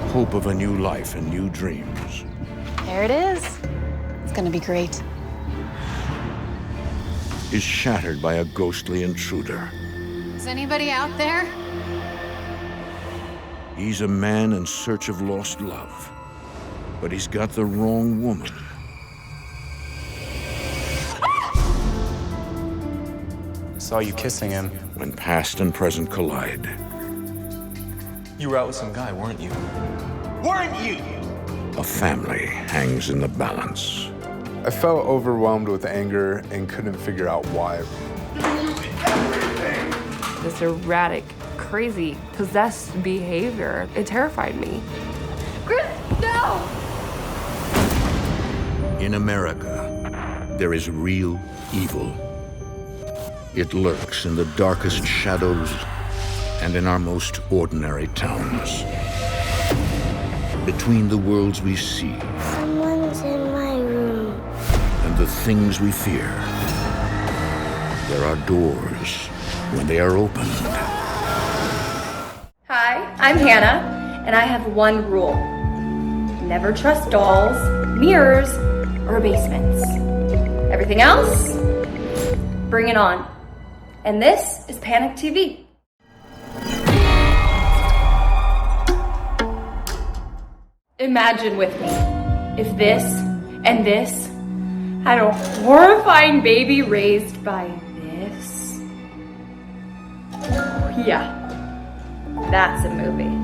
hope of a new life and new dreams. There it is. It's gonna be great. Is shattered by a ghostly intruder. Is anybody out there? He's a man in search of lost love, but he's got the wrong woman. I saw you kissing him. When past and present collide. You were out with some guy, weren't you? Weren't you? A family hangs in the balance. I felt overwhelmed with anger and couldn't figure out why. This erratic, crazy, possessed behavior, it terrified me. Chris, no! In America, there is real evil. It lurks in the darkest shadows and in our most ordinary towns. Between the worlds we see Someone's in my room. and the things we fear, there are doors when they are opened. Hi, I'm Hannah, and I have one rule. Never trust dolls, mirrors, or basements. Everything else, bring it on. And this is Panic TV. Imagine with me, if this and this had a horrifying baby raised by this. Yeah, that's a movie.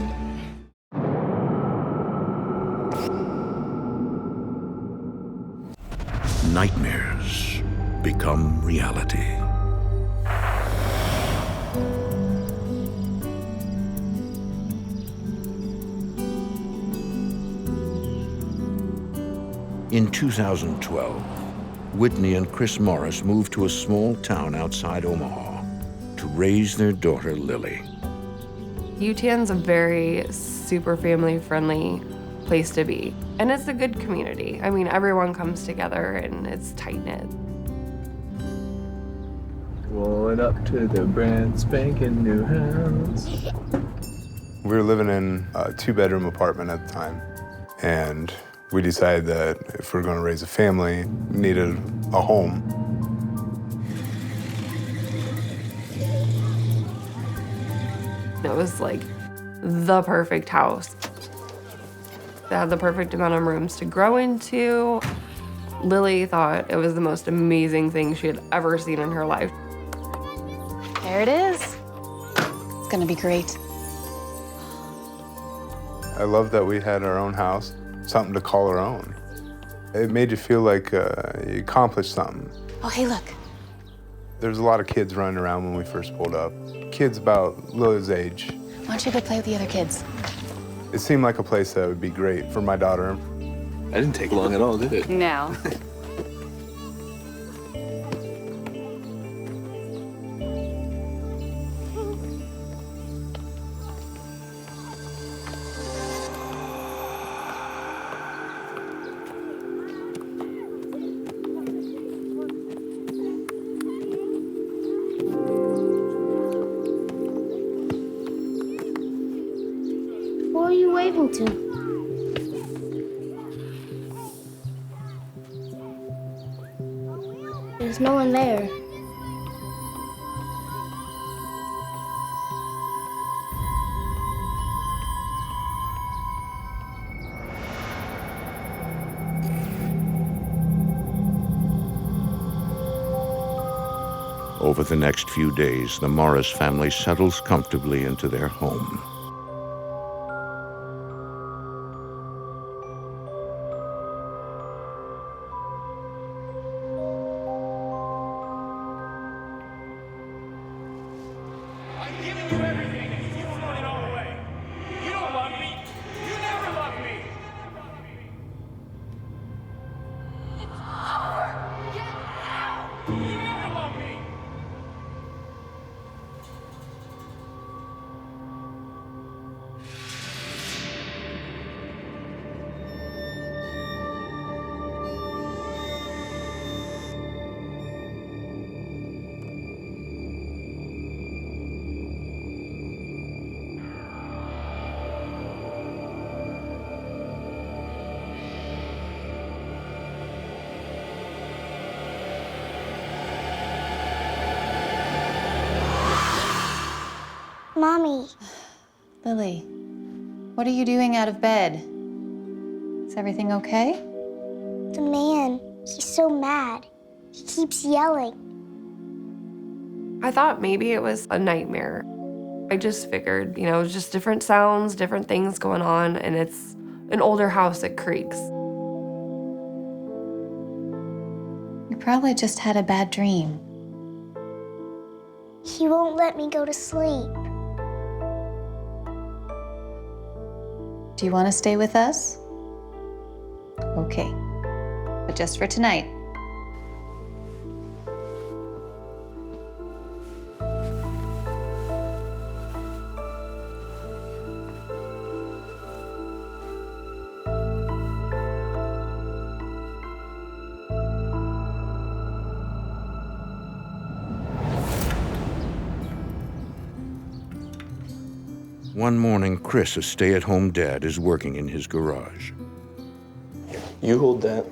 Nightmares become reality. In 2012, Whitney and Chris Morris moved to a small town outside Omaha to raise their daughter, Lily. 𝐸�10's a very super family-friendly place to be. And it's a good community. I mean, everyone comes together and it's tight-knit. Rolling up to the brand spanking new house. We were living in a 2-bedroom apartment at the time, and we decided that if we're going to raise a family, we needed a home. It was like the perfect house. It had the perfect amount of rooms to grow into. Lily thought it was the most amazing thing she had ever seen in her life. There it is. It's gonna be great. I love that we had our own house, something to call our own. It made you feel like you accomplished something. Oh, hey, look. There's a lot of kids running around when we first pulled up. Kids about Lily's age. Why don't you go play with the other kids? It seemed like a place that would be great for my daughter. I didn't take long at all, did it? No. Who are you waving to? There's no one there. Over the next few days, the Morris family settles comfortably into their home. I'm giving you everything and you throwing it all away. You don't love me. You never loved me. It's over. Get out. You never loved me. Mommy, Lily, what are you doing out of bed? Is everything okay? the man, he's so mad. He keeps yelling. I thought maybe it was a nightmare. I just figured, you know, just different sounds, different things going on, and it's an older house that creaks. You probably just had a bad dream. He won't let me go to sleep. Do you want to stay with us? Okay, but just for tonight. One morning, Chris, a stay-at-home dad, is working in his garage. You hold that,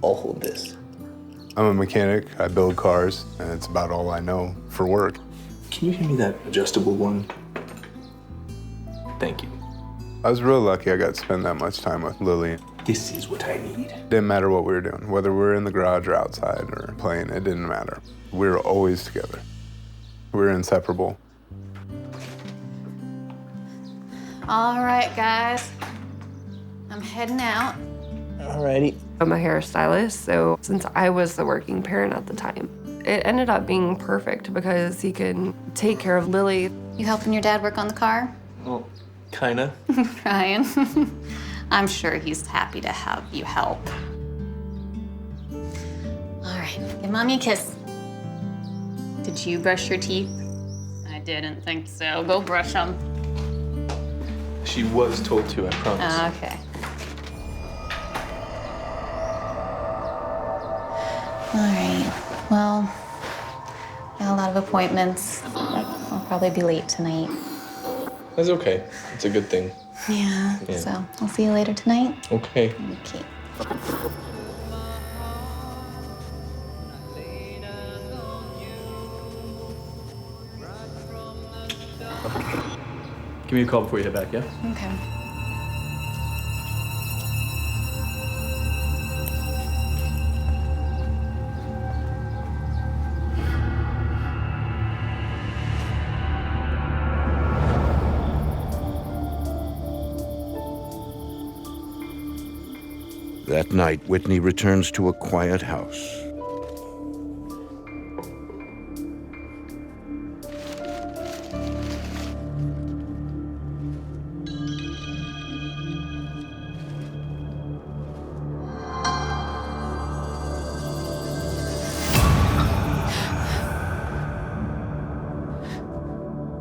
I'll hold this. I'm a mechanic, I build cars, and it's about all I know for work. Can you give me that adjustable one? Thank you. I was real lucky I got to spend that much time with Lily. This is what I need. Didn't matter what we were doing, whether we were in the garage or outside or playing, it didn't matter. We were always together. We were inseparable. All right, guys. I'm heading out. Alrighty. I'm a hairstylist, so since I was the working parent at the time, it ended up being perfect because he can take care of Lily. You helping your dad work on the car? Well, kinda. Ryan. I'm sure he's happy to have you help. All right, give Mommy a kiss. Did you brush your teeth? I didn't think so. Go brush them. She was told to, I promise. Okay. All right, well, got a lot of appointments. I'll probably be late tonight. That's okay. It's a good thing. Yeah, Yeah. so I'll see you later tonight. Okay. Okay. Give me a call before you head back, yeah? Okay. That night, Whitney returns to a quiet house.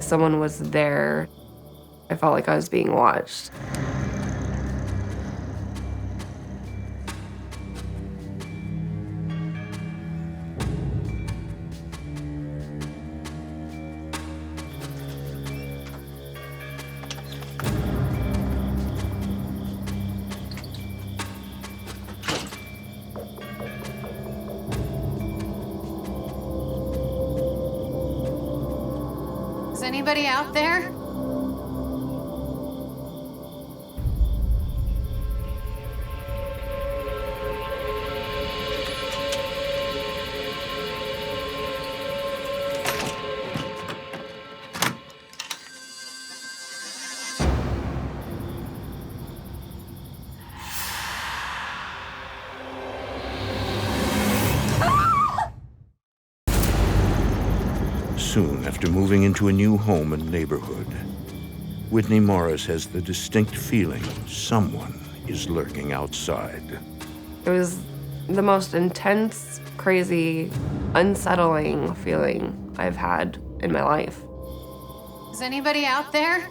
Someone was there. I felt like I was being watched. Is anybody out there? Soon after moving into a new home and neighborhood, Whitney Morris has the distinct feeling someone is lurking outside. It was the most intense, crazy, unsettling feeling I've had in my life. Is anybody out there?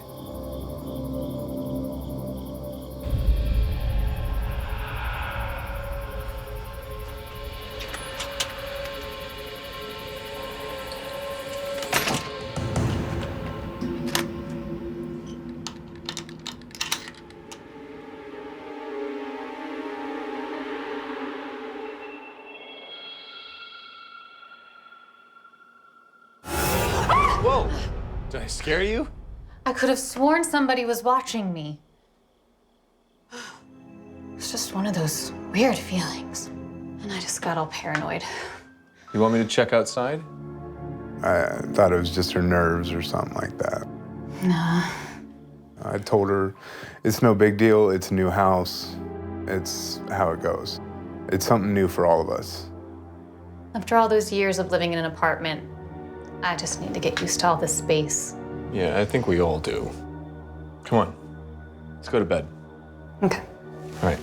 Whoa! Did I scare you? I could have sworn somebody was watching me. It's just one of those weird feelings. And I just got all paranoid. You want me to check outside? I thought it was just her nerves or something like that. Nah. I told her, it's no big deal, it's a new house. It's how it goes. It's something new for all of us. After all those years of living in an apartment, I just need to get used to all this space. Yeah, I think we all do. Come on, let's go to bed. Okay. All right.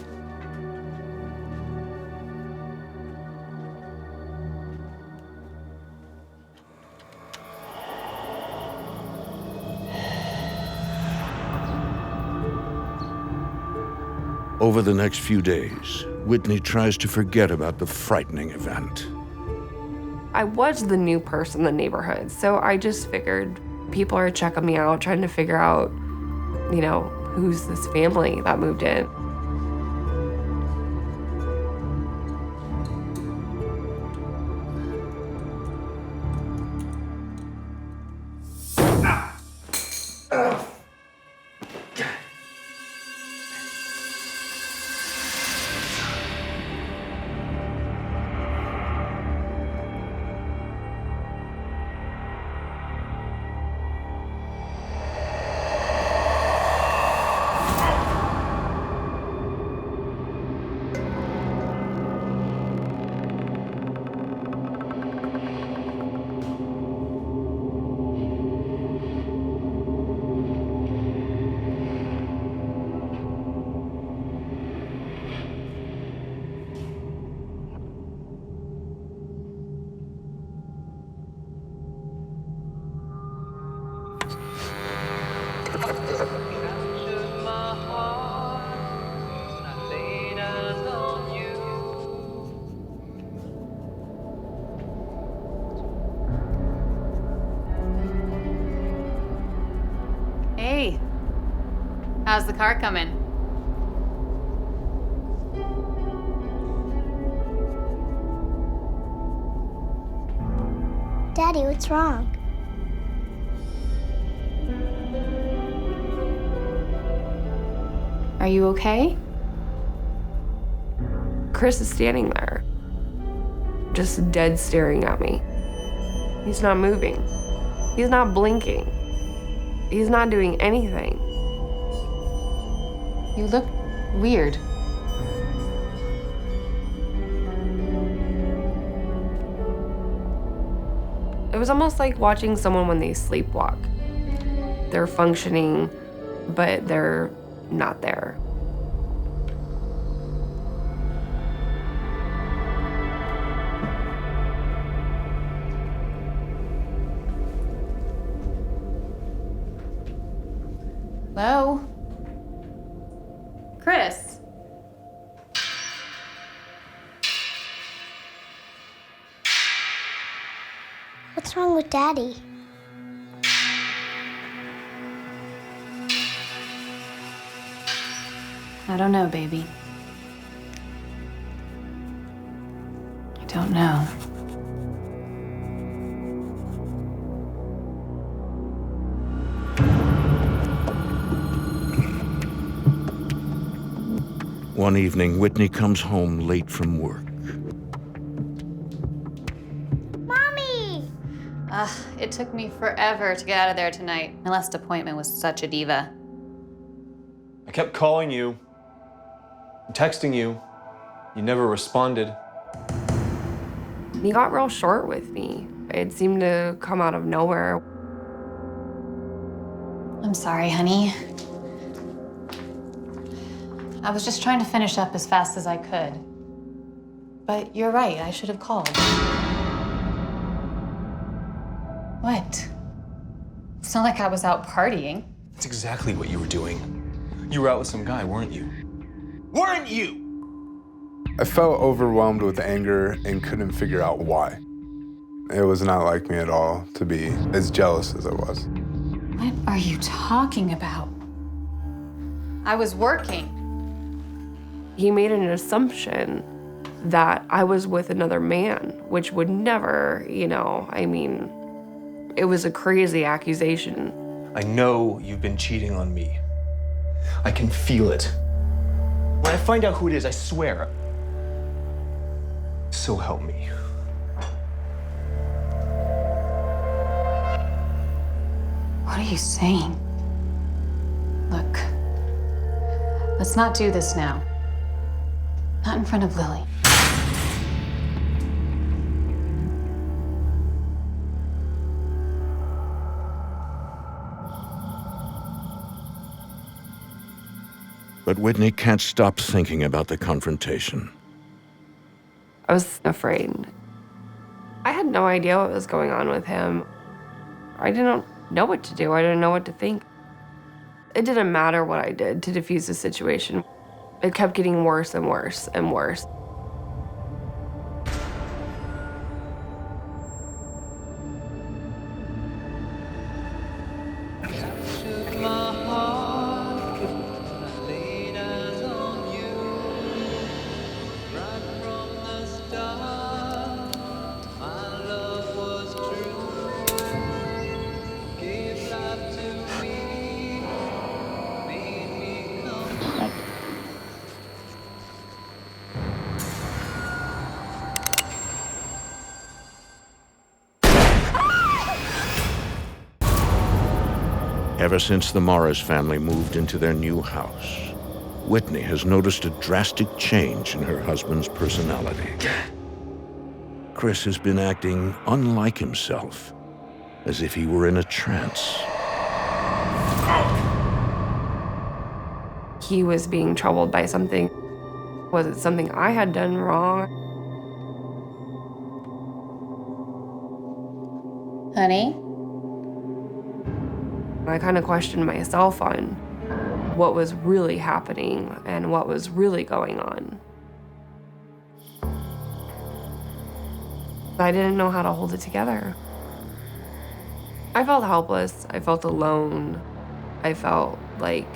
Over the next few days, Whitney tries to forget about the frightening event. I was the new person in the neighborhood, so I just figured people are checking me out, trying to figure out, you know, who's this family that moved in. Hey, how's the car coming? Daddy, what's wrong? Are you okay? Chris is standing there, just dead staring at me. He's not moving. He's not blinking. He's not doing anything. You look weird. It was almost like watching someone when they sleepwalk. They're functioning, but they're not there. Hello? Chris? What's wrong with Daddy? I don't know, baby. I don't know. One evening, Whitney comes home late from work. Mommy! It took me forever to get out of there tonight. My last appointment was such a diva. I kept calling you, texting you. You never responded. He got real short with me. It seemed to come out of nowhere. I'm sorry, honey. I was just trying to finish up as fast as I could. But you're right, I should have called. What? It's not like I was out partying. That's exactly what you were doing. You were out with some guy, weren't you? Weren't you? I felt overwhelmed with anger and couldn't figure out why. It was not like me at all to be as jealous as I was. What are you talking about? I was working. He made an assumption that I was with another man, which would never, you know, I mean. It was a crazy accusation. I know you've been cheating on me. I can feel it. When I find out who it is, I swear. So help me. What are you saying? Look, let's not do this now. Not in front of Lily. But Whitney can't stop thinking about the confrontation. I was afraid. I had no idea what was going on with him. I didn't know what to do. I didn't know what to think. It didn't matter what I did to defuse the situation. It kept getting worse and worse and worse. Ever since the Morris family moved into their new house, Whitney has noticed a drastic change in her husband's personality. Chris has been acting unlike himself, as if he were in a trance. He was being troubled by something. Was it something I had done wrong? Honey? I kind of questioned myself on what was really happening and what was really going on. I didn't know how to hold it together. I felt helpless. I felt alone. I felt like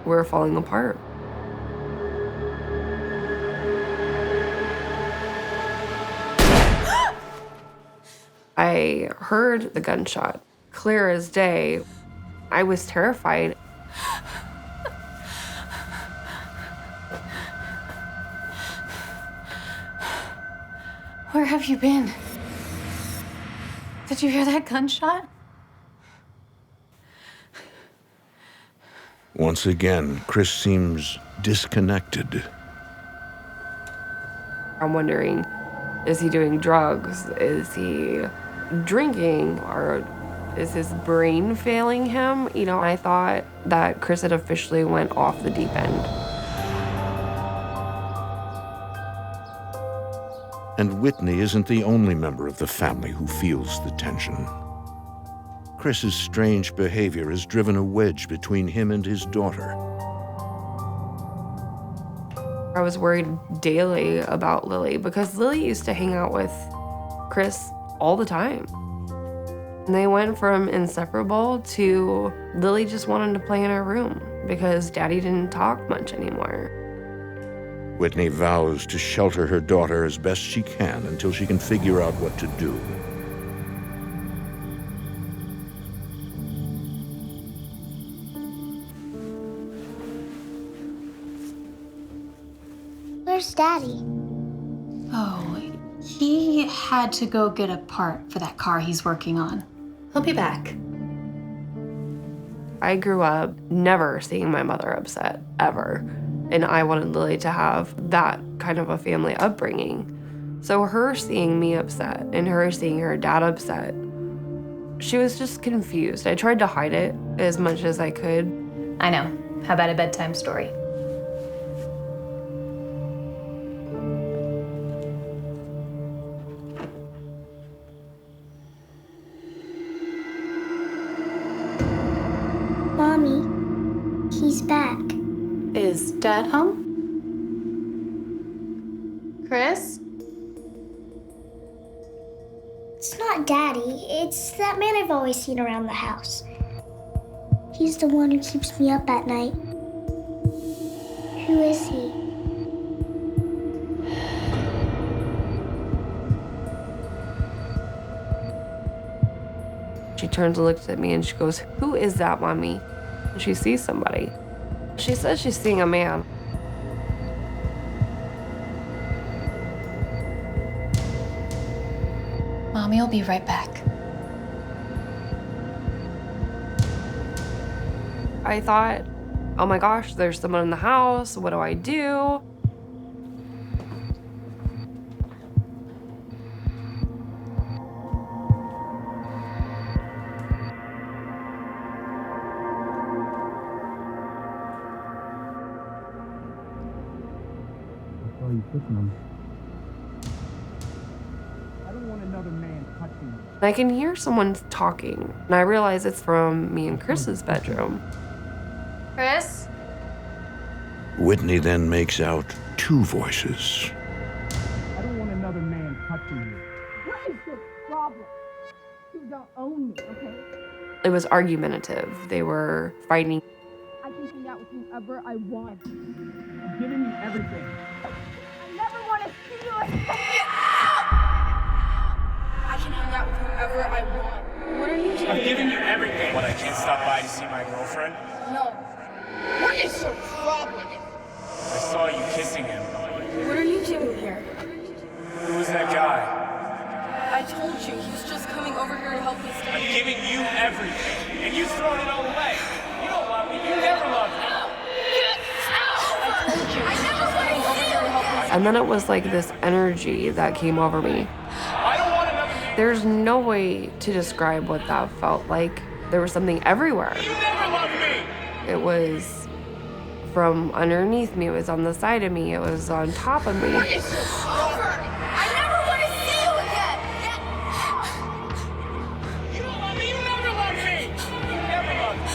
we were falling apart. I heard the gunshot, clear as day. I was terrified. Where have you been? Did you hear that gunshot? Once again, Chris seems disconnected. I'm wondering, is he doing drugs? Is he drinking? Or is his brain failing him? You know, I thought that Chris had officially went off the deep end. And Whitney isn't the only member of the family who feels the tension. Chris's strange behavior has driven a wedge between him and his daughter. I was worried daily about Lily because Lily used to hang out with Chris all the time. And they went from inseparable to Lily just wanted to play in her room because Daddy didn't talk much anymore. Whitney vows to shelter her daughter as best she can until she can figure out what to do. Where's Daddy? Oh, he had to go get a part for that car he's working on. He'll be back. I grew up never seeing my mother upset, ever. And I wanted Lily to have that kind of a family upbringing. So her seeing me upset and her seeing her dad upset, she was just confused. I tried to hide it as much as I could. I know. How about a bedtime story? Mommy, he's back. Is Dad home? Chris? It's not Daddy. It's that man I've always seen around the house. He's the one who keeps me up at night. Who is he? turns and looks at me and she goes, "Who is that, Mommy?" And she sees somebody. She says she's seeing a man. Mommy will be right back. I thought, oh my gosh, there's someone in the house. What do I do? I can hear someone talking, and I realize it's from me and Chris's bedroom. Chris? Whitney then makes out two voices. I don't want another man touching you. What is your problem? You don't own me, okay? It was argumentative. They were fighting. I can hang out with whoever I want. I'm giving you everything. I never want to see you again. I can hang out with whoever I want. What are you doing? I'm giving you everything. What, I can't stop by to see my girlfriend? No. What is your problem? I saw you kissing him. What are you doing here? Who was that guy? I told you, he's just coming over here to help me I'm study. giving you everything, and you throwing it all away. You don't love me. You never loved me. And then it was like this energy that came over me. I don't want another man. There's no way to describe what that felt like. There was something everywhere. You never loved me. It was from underneath me. It was on the side of me. It was on top of me. I never want to see you again. You don't love me. You never loved me. You never loved me.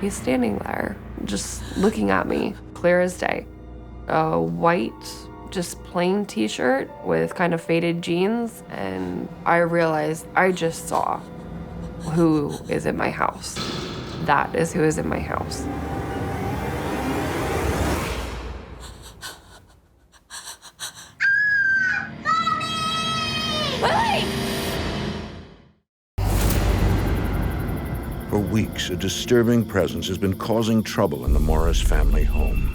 He's standing there, just looking at me, clear as day. A white, just plain t-shirt with kind of faded jeans, and I realized I just saw who is in my house. That is who is in my house. For weeks, a disturbing presence has been causing trouble in the Morris family home.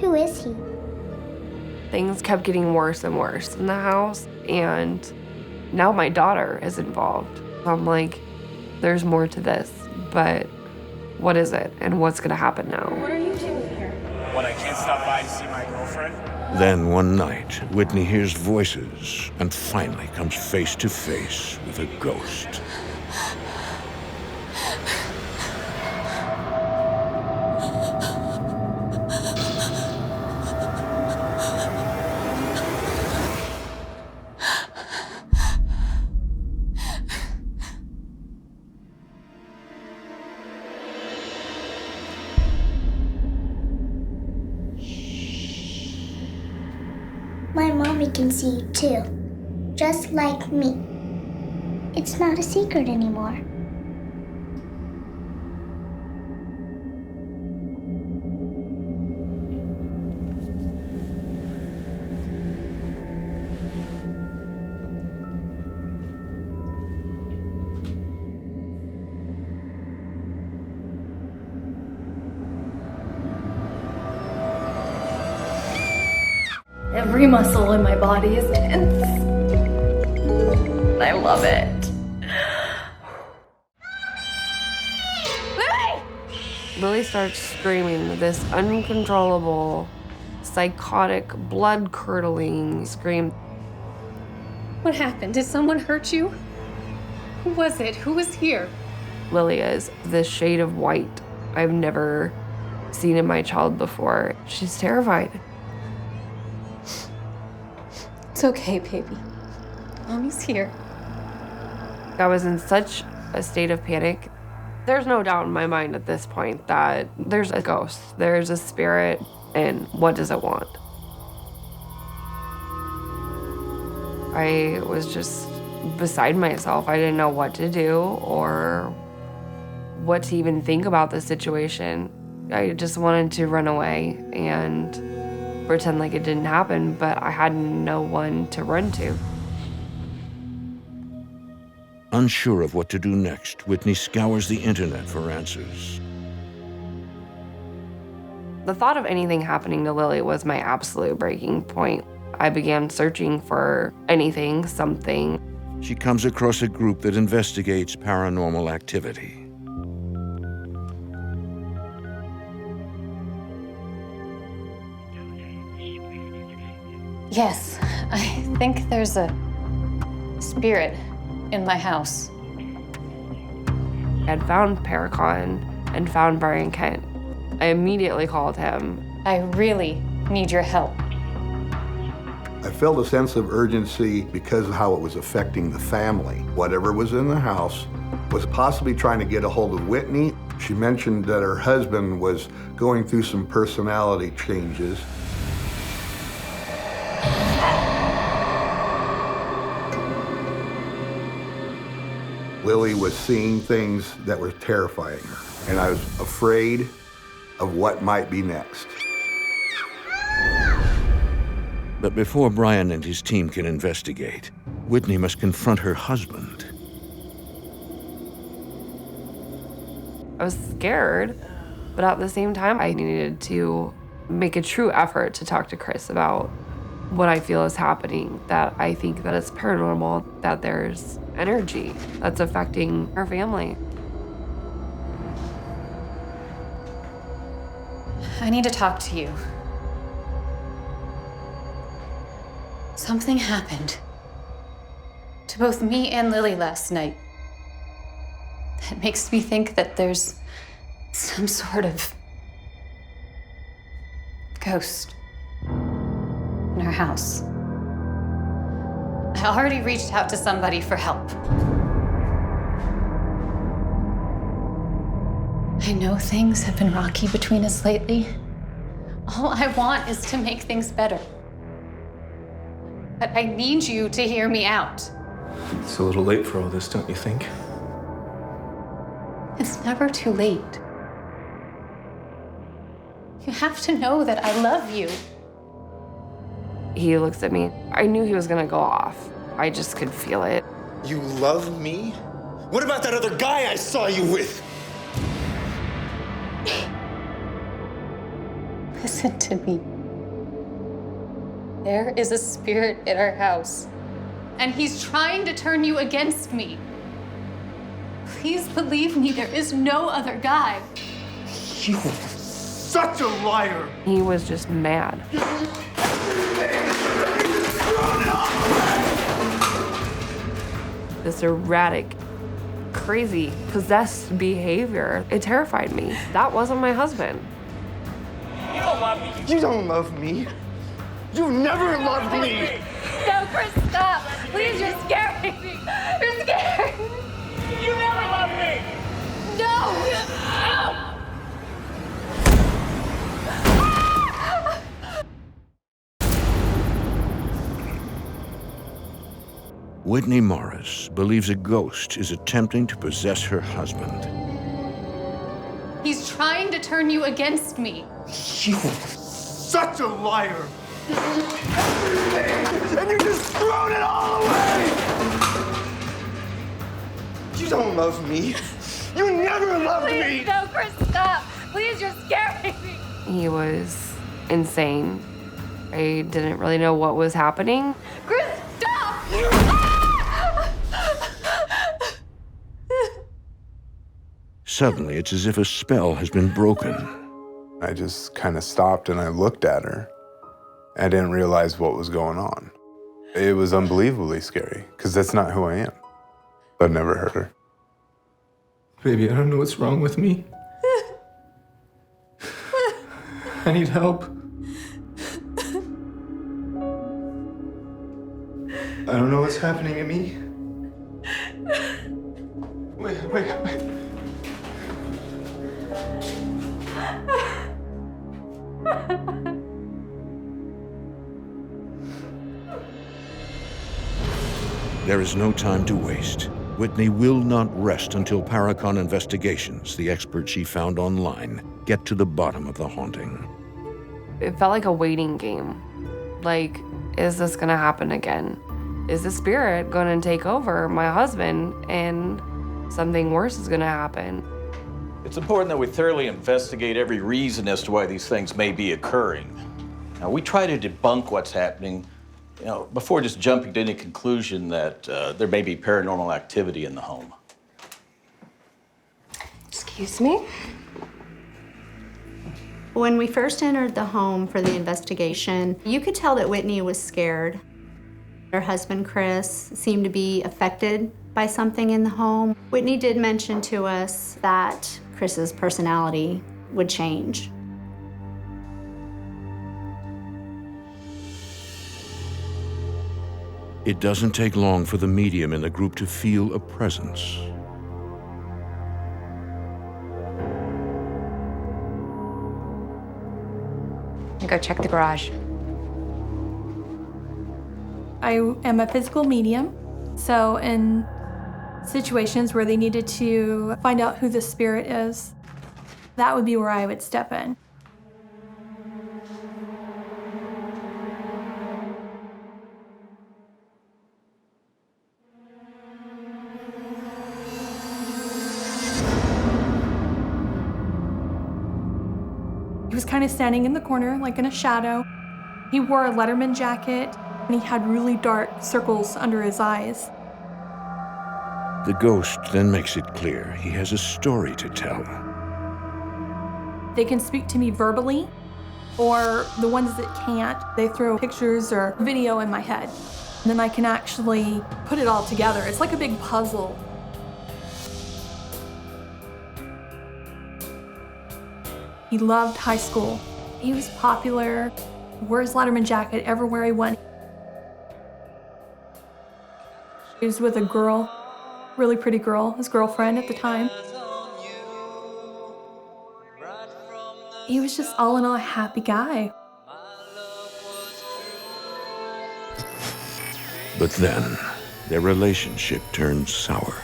Who is he? Things kept getting worse and worse in the house, and now my daughter is involved. I'm like, there's more to this, but what is it, and what's gonna happen now? What are you doing here? What, I can't stop by to see my girlfriend? Then one night, Whitney hears voices and finally comes face to face with a ghost. My mommy can see you too, just like me. It's not a secret anymore. Every muscle in my body is tense. I love it. Lily starts screaming this uncontrollable, psychotic, blood-curdling scream. What happened? Did someone hurt you? Who was it? Who was here? Lily is this shade of white I've never seen in my child before. She's terrified. It's okay, baby. Mommy's here. I was in such a state of panic. There's no doubt in my mind at this point that there's a ghost, there's a spirit, and what does it want? I was just beside myself. I didn't know what to do or what to even think about the situation. I just wanted to run away and pretend like it didn't happen, but I had no one to run to. Unsure of what to do next, Whitney scours the internet for answers. The thought of anything happening to Lily was my absolute breaking point. I began searching for anything, something. She comes across a group that investigates paranormal activity. Yes, I think there's a spirit in my house. I had found Paragon and found Brian Kent. I immediately called him. I really need your help. I felt a sense of urgency because of how it was affecting the family. Whatever was in the house was possibly trying to get a hold of Whitney. She mentioned that her husband was going through some personality changes. Lily was seeing things that were terrifying her, and I was afraid of what might be next. But before Brian and his team can investigate, Whitney must confront her husband. I was scared, but at the same time, I needed to make a true effort to talk to Chris about what I feel is happening, that I think that it's paranormal, that there's energy that's affecting our family. I need to talk to you. Something happened to both me and Lily last night that makes me think that there's some sort of ghost in our house. I already reached out to somebody for help. I know things have been rocky between us lately. All I want is to make things better. But I need you to hear me out. It's a little late for all this, don't you think? It's never too late. You have to know that I love you. He looks at me. I knew he was gonna go off. I just could feel it. You love me? What about that other guy I saw you with? Listen to me. There is a spirit in our house, and he's trying to turn you against me. Please believe me, there is no other guy. You are such a liar! He was just mad. This erratic, crazy, possessed behavior, it terrified me. That wasn't my husband. You don't love me. You don't love me. You never loved me. No, Chris, stop. Please, you're scaring me. You're scaring me. You never loved me. No! Whitney Morris believes a ghost is attempting to possess her husband. He's trying to turn you against me. You are such a liar. And you just thrown it all away. You don't love me. You never loved me. Please, no, Chris, stop. Please, you're scaring me. He was insane. I didn't really know what was happening. Chris, stop! Suddenly, it's as if a spell has been broken. I just kind of stopped and I looked at her. I didn't realize what was going on. It was unbelievably scary, because that's not who I am. I've never heard her. Baby, I don't know what's wrong with me. I need help. I don't know what's happening to me. Wait. There is no time to waste. Whitney will not rest until Paragon Investigations, the expert she found online, get to the bottom of the haunting. It felt like a waiting game. Like, is this gonna happen again? Is the spirit gonna take over my husband and something worse is gonna happen? It's important that we thoroughly investigate every reason as to why these things may be occurring. Now, we try to debunk what's happening, before just jumping to any conclusion that there may be paranormal activity in the home. Excuse me? When we first entered the home for the investigation, you could tell that Whitney was scared. Her husband, Chris, seemed to be affected by something in the home. Whitney did mention to us that Chris's personality would change. It doesn't take long for the medium in the group to feel a presence. Go check the garage. I am a physical medium, so in situations where they needed to find out who the spirit is, that would be where I would step in. He was kind of standing in the corner, like in a shadow. He wore a Letterman jacket, and he had really dark circles under his eyes. The ghost then makes it clear he has a story to tell. They can speak to me verbally, or the ones that can't, they throw pictures or video in my head. And then I can actually put it all together. It's like a big puzzle. He loved high school. He was popular, wore his Letterman jacket everywhere he went. He was with a girl, really pretty girl, his girlfriend at the time. He was just all in all a happy guy. But then, their relationship turns sour.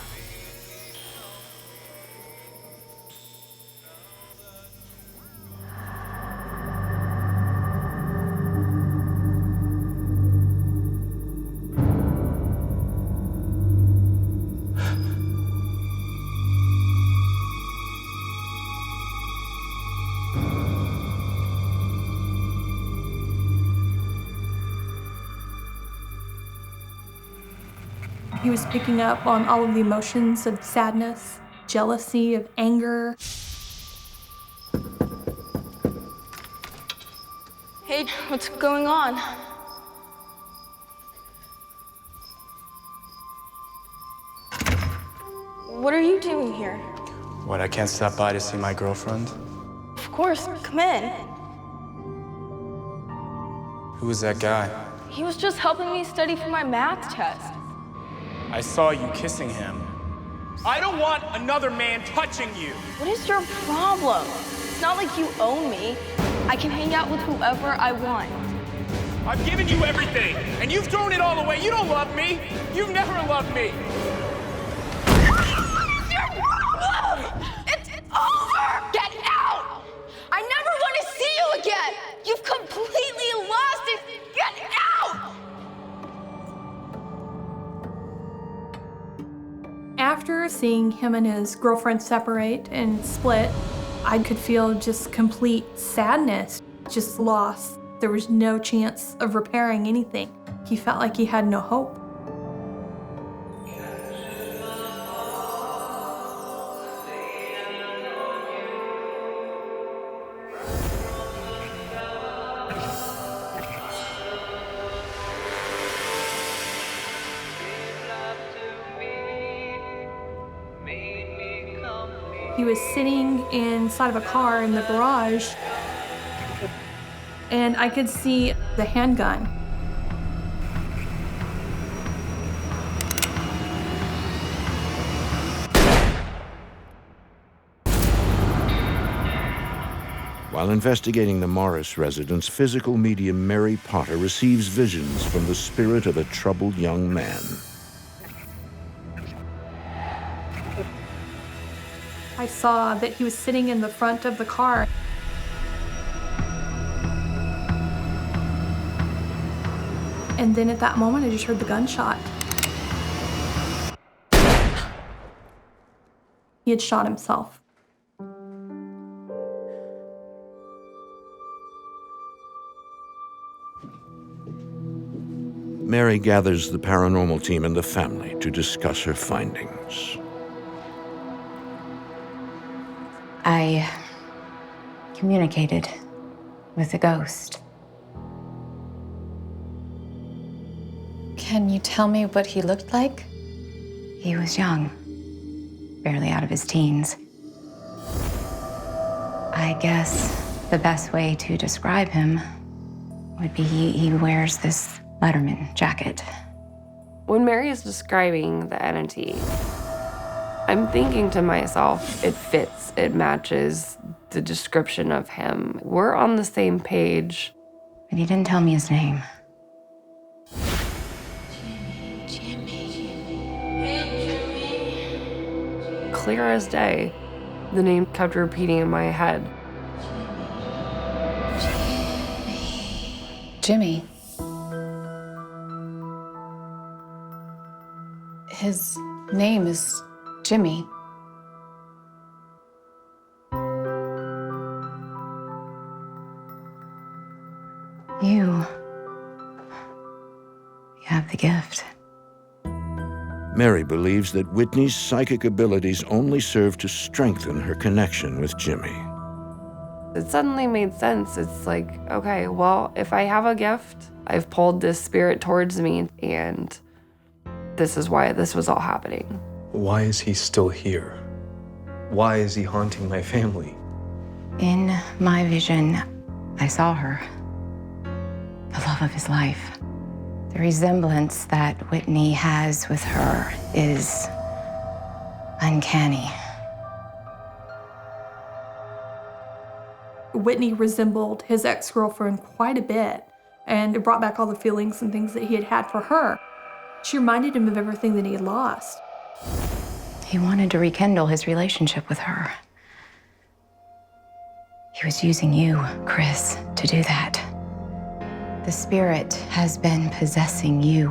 He was picking up on all of the emotions of sadness, jealousy, of anger. Hey, what's going on? What are you doing here? What, I can't stop by to see my girlfriend? Of course, come in. Who was that guy? He was just helping me study for my math test. I saw you kissing him. I don't want another man touching you. What is your problem? It's not like you own me. I can hang out with whoever I want. I've given you everything, and you've thrown it all away. You don't love me. You've never loved me. What is your problem? It's over! Get out! I never want to see you again! You've completely lost it! Get out! After seeing him and his girlfriend separate and split, I could feel just complete sadness, just loss. There was no chance of repairing anything. He felt like he had no hope. He was sitting inside of a car in the garage, and I could see the handgun. While investigating the Morris residence, physical medium Mary Potter receives visions from the spirit of a troubled young man. I saw that he was sitting in the front of the car. And then at that moment, I just heard the gunshot. He had shot himself. Mary gathers the paranormal team and the family to discuss her findings. I communicated with a ghost. Can you tell me what he looked like? He was young, barely out of his teens. I guess the best way to describe him would be he wears this Letterman jacket. When Mary is describing the entity, I'm thinking to myself, it fits, it matches the description of him. We're on the same page. But he didn't tell me his name. Clear as day, the name kept repeating in my head. Jimmy. His name is Jimmy. You have the gift. Mary believes that Whitney's psychic abilities only serve to strengthen her connection with Jimmy. It suddenly made sense. It's like, okay, well, if I have a gift, I've pulled this spirit towards me, and this is why this was all happening. Why is he still here? Why is he haunting my family? In my vision, I saw her. The love of his life. The resemblance that Whitney has with her is uncanny. Whitney resembled his ex-girlfriend quite a bit, and it brought back all the feelings and things that he had had for her. She reminded him of everything that he had lost. He wanted to rekindle his relationship with her. He was using you, Chris, to do that. The spirit has been possessing you.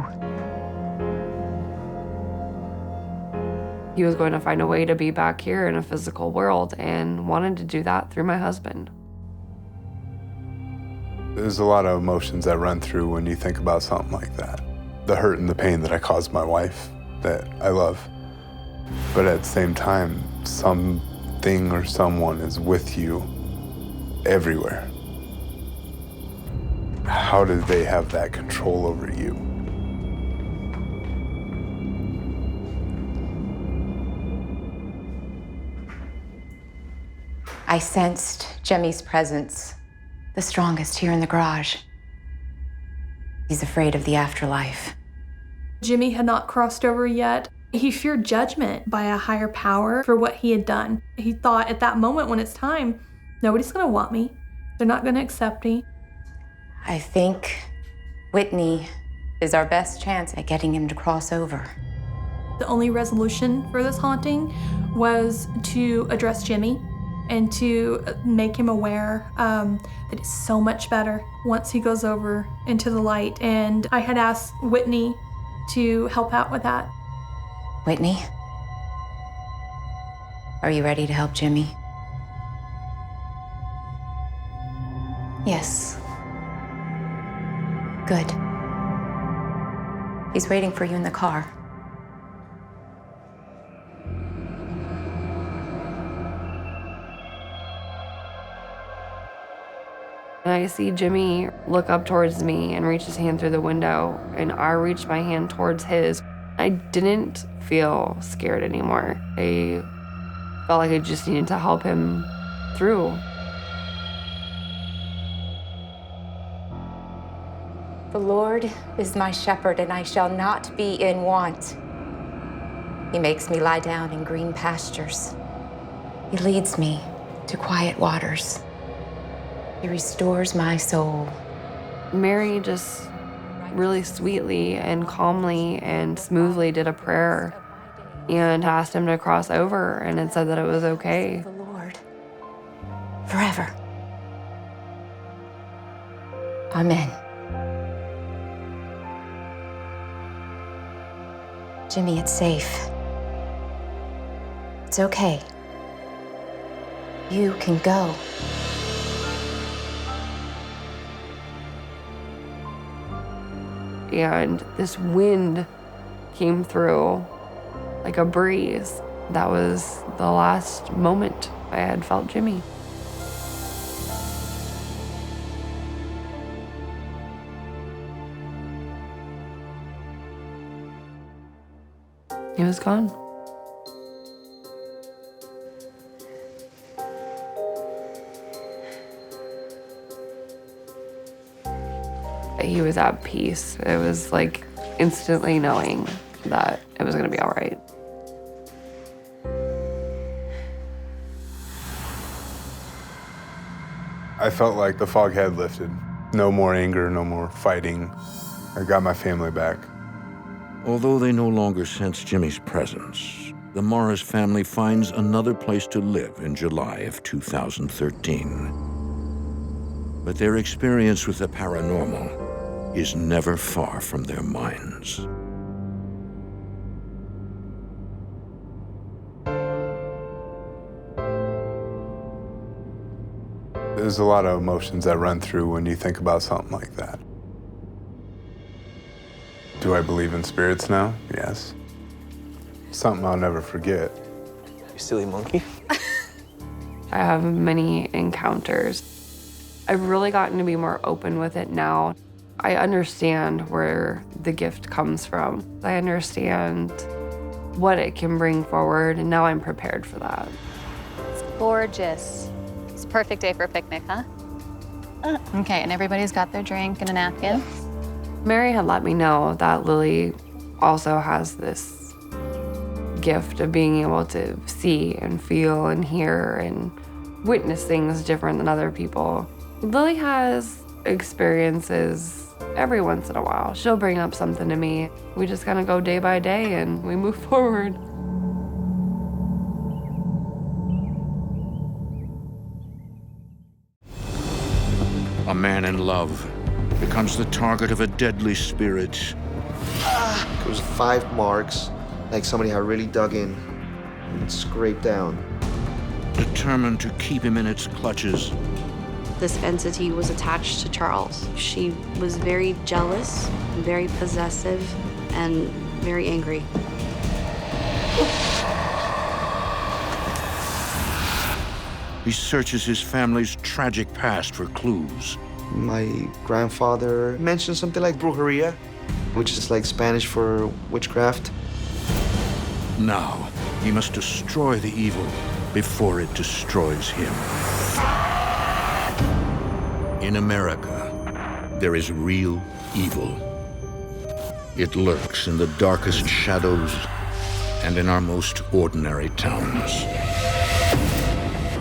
He was going to find a way to be back here in a physical world and wanted to do that through my husband. There's a lot of emotions that run through when you think about something like that. The hurt and the pain that I caused my wife, that I love. But at the same time, something or someone is with you everywhere. How do they have that control over you? I sensed Jimmy's presence, the strongest here in the garage. He's afraid of the afterlife. Jimmy had not crossed over yet. He feared judgment by a higher power for what he had done. He thought at that moment when it's time, nobody's gonna want me. They're not gonna accept me. I think Whitney is our best chance at getting him to cross over. The only resolution for this haunting was to address Jimmy and to make him aware that it's so much better once he goes over into the light. And I had asked Whitney to help out with that. Whitney, are you ready to help Jimmy? Yes. Good. He's waiting for you in the car. And I see Jimmy look up towards me and reach his hand through the window, and I reach my hand towards his. I didn't feel scared anymore. I felt like I just needed to help him through. The Lord is my shepherd, and I shall not be in want. He makes me lie down in green pastures. He leads me to quiet waters. He restores my soul. Mary just really sweetly and calmly and smoothly did a prayer and asked him to cross over, and it said that it was okay. The Lord, forever. Amen. Jimmy, it's safe. It's okay. You can go. And this wind came through like a breeze. That was the last moment I had felt Jimmy. He was gone. He was at peace. It was like instantly knowing that it was gonna be all right. I felt like the fog had lifted. No more anger, no more fighting. I got my family back. Although they no longer sense Jimmy's presence, the Morris family finds another place to live in July of 2013. But their experience with the paranormal is never far from their minds. There's a lot of emotions that run through when you think about something like that. Do I believe in spirits now? Yes. Something I'll never forget. You silly monkey. I have many encounters. I've really gotten to be more open with it now. I understand where the gift comes from. I understand what it can bring forward, and now I'm prepared for that. It's gorgeous. It's a perfect day for a picnic, huh? Okay, and everybody's got their drink and a napkin. Mary had let me know that Lily also has this gift of being able to see and feel and hear and witness things different than other people. Lily has experiences every once in a while. She'll bring up something to me. We just kind of go day by day and we move forward. A man in love becomes the target of a deadly spirit. There was 5 marks, like somebody had really dug in and scraped down. Determined to keep him in its clutches. This entity was attached to Charles. She was very jealous, very possessive, and very angry. He searches his family's tragic past for clues. My grandfather mentioned something like brujeria, which is like Spanish for witchcraft. Now, he must destroy the evil before it destroys him. In America, there is real evil. It lurks in the darkest shadows and in our most ordinary towns.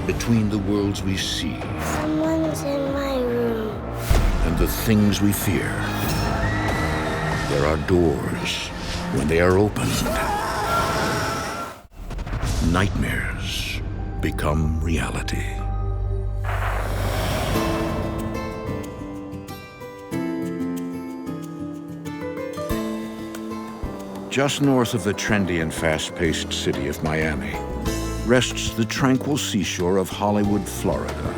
Between the worlds we see Someone's in my room. and the things we fear, there are doors. When they are opened, nightmares become reality. Just north of the trendy and fast-paced city of Miami rests the tranquil seashore of Hollywood, Florida.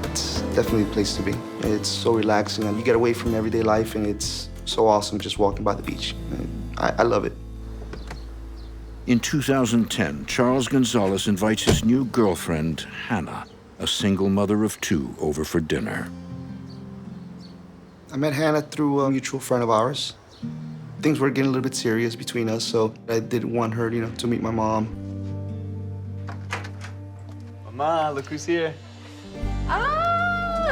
It's definitely a place to be. It's so relaxing, and you get away from everyday life, and it's so awesome just walking by the beach. I love it. In 2010, Charles Gonzales invites his new girlfriend, Hannah, a single mother of 2, over for dinner. I met Hannah through a mutual friend of ours. Things were getting a little bit serious between us, so I didn't want her, to meet my mom. Mama, look who's here. Ah!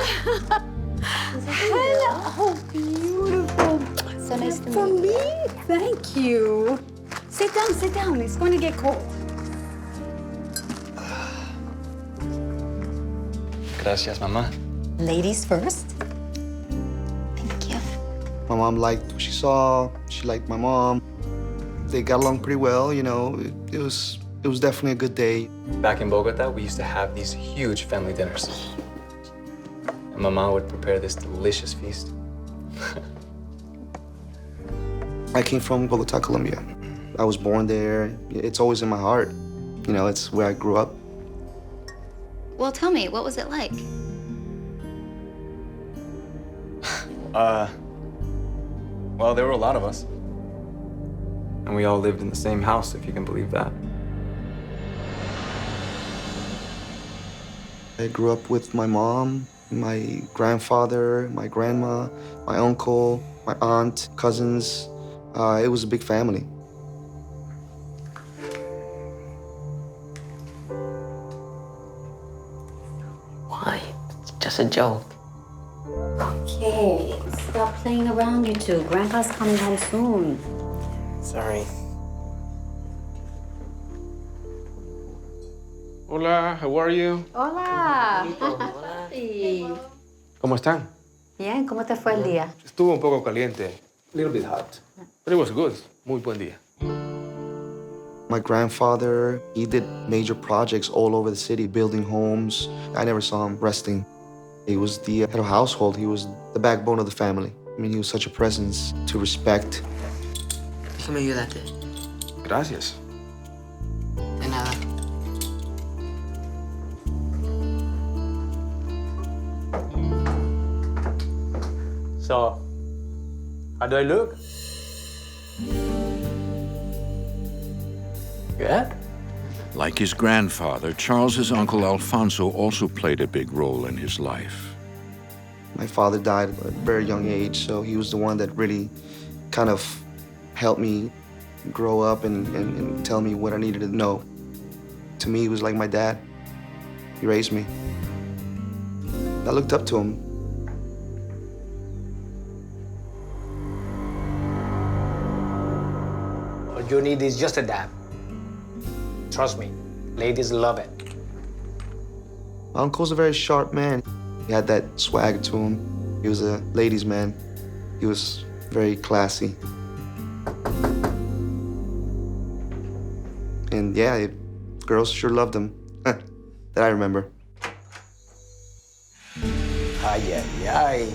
Hello. Oh, beautiful. So nice to For meet me? you. Thank you. Sit down, sit down. It's going to get cold. Gracias, mamá. Ladies first. My mom liked what she saw. She liked my mom. They got along pretty well, It was definitely a good day. Back in Bogota, we used to have these huge family dinners. And Mama would prepare this delicious feast. I came from Bogota, Colombia. I was born there. It's always in my heart. You know, it's where I grew up. Well, tell me, what was it like? Well, there were a lot of us. And we all lived in the same house, if you can believe that. I grew up with my mom, my grandfather, my grandma, my uncle, my aunt, cousins. It was a big family. Why? It's just a joke. Okay, stop playing around, you two. Grandpa's coming home soon. Sorry. Hola, how are you? Hola. ¿Cómo están? Bien, ¿cómo te fue el día? Estuvo un poco caliente. A little bit hot. But it was good. Muy buen día. My grandfather, he did major projects all over the city, building homes. I never saw him resting. He was the head of household. He was the backbone of the family. I mean, he was such a presence to respect. Déjame ayudarte. Gracias. De nada. So, how do I look? Good? Like his grandfather, Charles's uncle Alfonso also played a big role in his life. My father died at a very young age, so he was the one that really kind of helped me grow up and tell me what I needed to know. To me, he was like my dad. He raised me. I looked up to him. All you need is just a dab. Trust me, ladies love it. My uncle's a very sharp man. He had that swag to him. He was a ladies' man. He was very classy. And yeah, girls sure loved him. That I remember. Ay, ay, ay.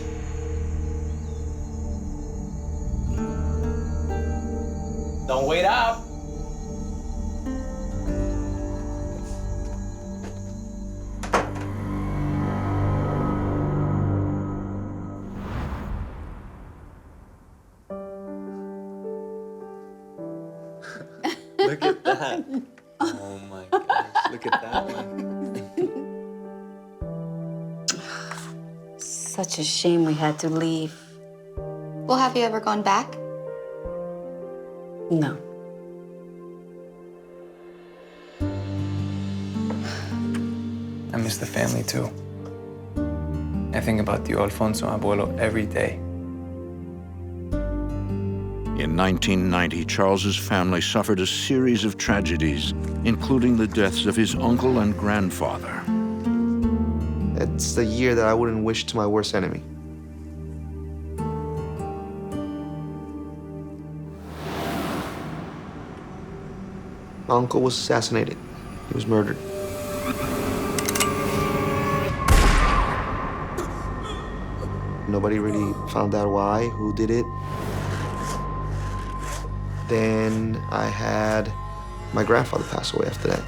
Don't wait up. Look at that. Oh my gosh, look at that one. Such a shame we had to leave. Well, have you ever gone back? No. I miss the family too. I think about Tío Alfonso Abuelo every day. In 1990, Charles's family suffered a series of tragedies, including the deaths of his uncle and grandfather. It's the year that I wouldn't wish to my worst enemy. My uncle was assassinated. He was murdered. Nobody really found out why, who did it. Then I had my grandfather pass away after that.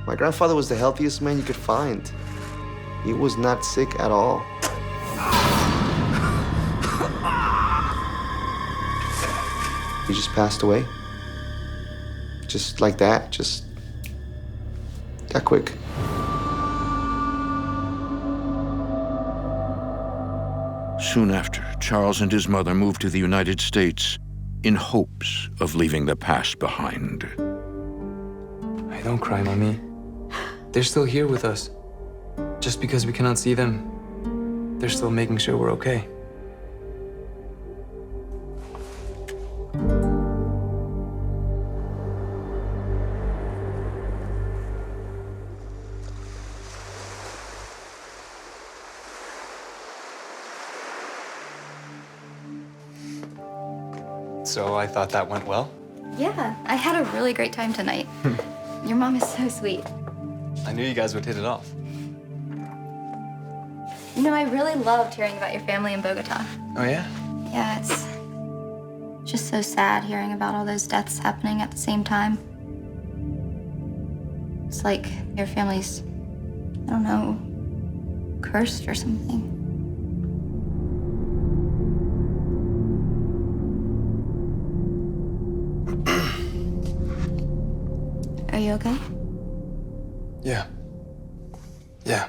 My grandfather was the healthiest man you could find. He was not sick at all. He just passed away. Just like that, just that quick. Soon after, Charles and his mother moved to the United States in hopes of leaving the past behind. Hey, don't cry, Mommy. They're still here with us. Just because we cannot see them, they're still making sure we're okay. So I thought that went well. Yeah, I had a really great time tonight. Your mom is so sweet. I knew you guys would hit it off. You know, I really loved hearing about your family in Bogota. Oh, yeah? Yeah, Just so sad hearing about all those deaths happening at the same time. It's like your family's, I don't know, cursed or something. Are you okay? Yeah. Yeah.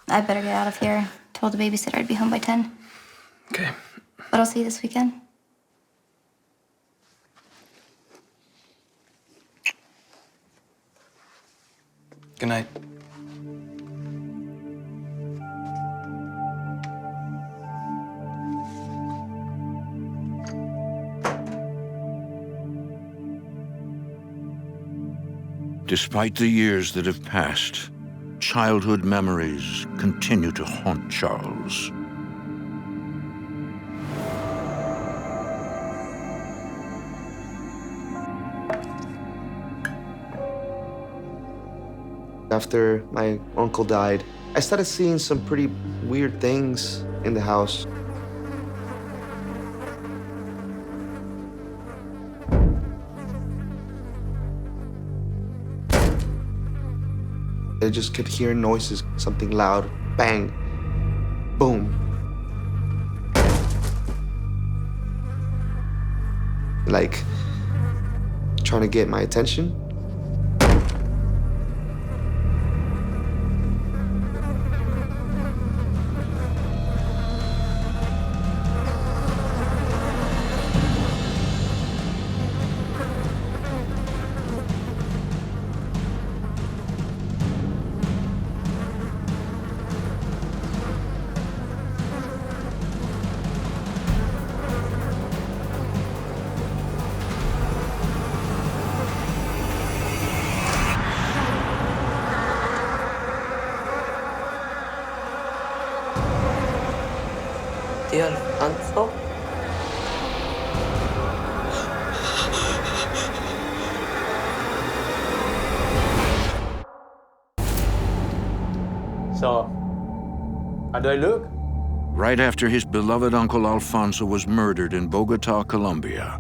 I better get out of here. Told the babysitter I'd be home by 10. Okay. But I'll see you this weekend. Good night. Despite the years that have passed, childhood memories continue to haunt Charles. After my uncle died, I started seeing some pretty weird things in the house. I just kept hearing noises, something loud, bang, boom. Like, trying to get my attention. ¿Tío Alfonso? So, how do I look? Right after his beloved Uncle Alfonso was murdered in Bogota, Colombia,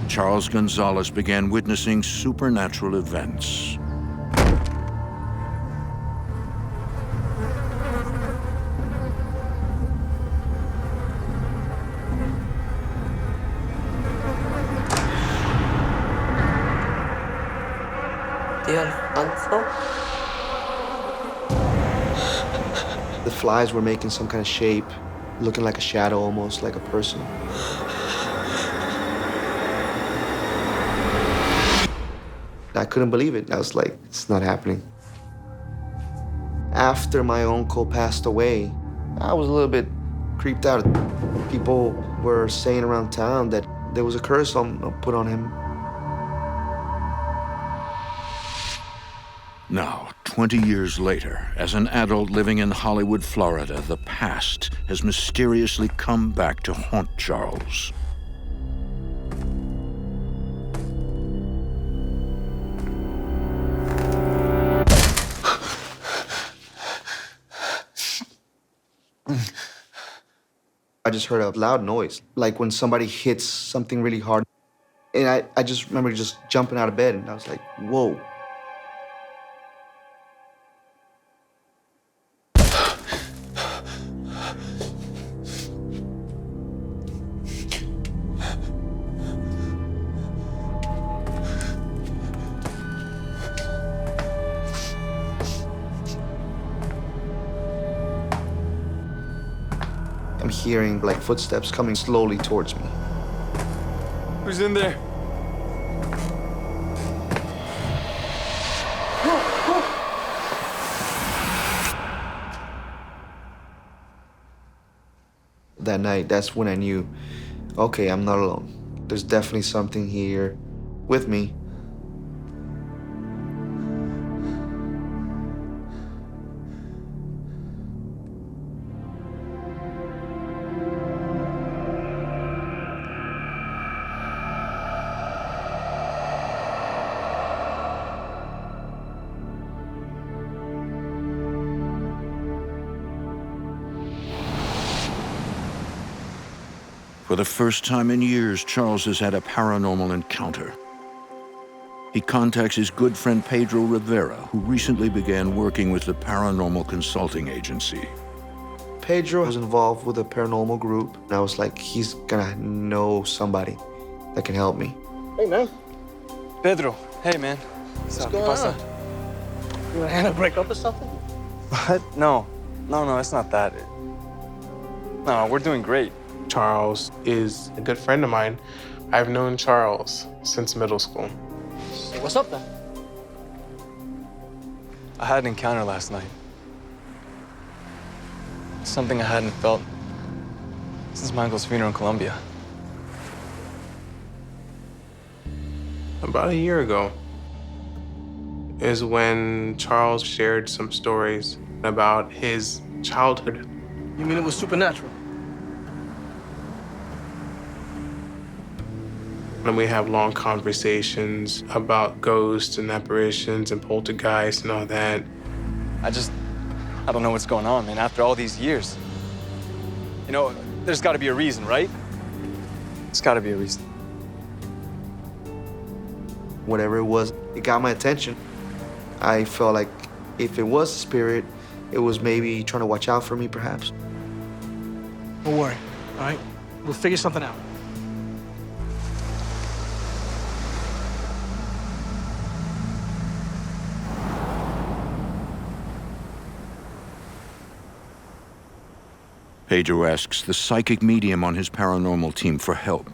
Charles Gonzales began witnessing supernatural events. ¿Tío Alfonso? The flies were making some kind of shape, looking like a shadow, almost like a person. I couldn't believe it. I was like, it's not happening. After my uncle passed away, I was a little bit creeped out. People were saying around town that there was a curse put on him. Now, 20 years later, as an adult living in Hollywood, Florida, the past has mysteriously come back to haunt Charles. I just heard a loud noise, like when somebody hits something really hard. And I just remember just jumping out of bed, and I was like, whoa. I'm hearing like footsteps coming slowly towards me. Who's in there? That night, that's when I knew, okay, I'm not alone. There's definitely something here with me. For For the first time in years, Charles has had a paranormal encounter. He contacts his good friend Pedro Rivera, who recently began working with the paranormal consulting agency. Pedro was involved with a paranormal group, and I was like, he's gonna know somebody that can help me. Hey, man. Pedro, hey, man. What's going on? You want Hannah break up or something? What? No, it's not that. No, we're doing great. Charles is a good friend of mine. I've known Charles since middle school. So what's up then? I had an encounter last night. Something I hadn't felt since my uncle's funeral in Colombia. About a year ago is when Charles shared some stories about his childhood. You mean it was supernatural? And we have long conversations about ghosts and apparitions and poltergeists and all that. I don't know what's going on, man, after all these years. You know, there's gotta be a reason, right? There's gotta be a reason. Whatever it was, it got my attention. I felt like if it was a spirit, it was maybe trying to watch out for me, perhaps. Don't worry, all right? We'll figure something out. Pedro asks the psychic medium on his paranormal team for help.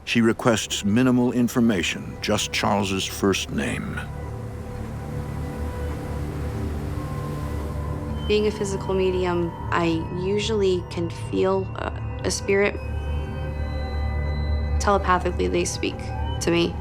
She requests minimal information, just Charles's first name. Being a physical medium, I usually can feel a spirit. Telepathically, they speak to me.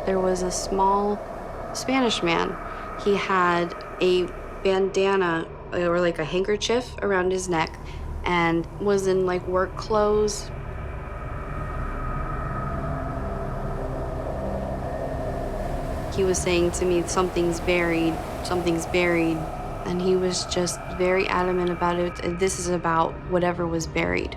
There was a small Spanish man. He had a bandana or like a handkerchief around his neck and was in like work clothes. He was saying to me, something's buried, and he was just very adamant about it. And this is about whatever was buried.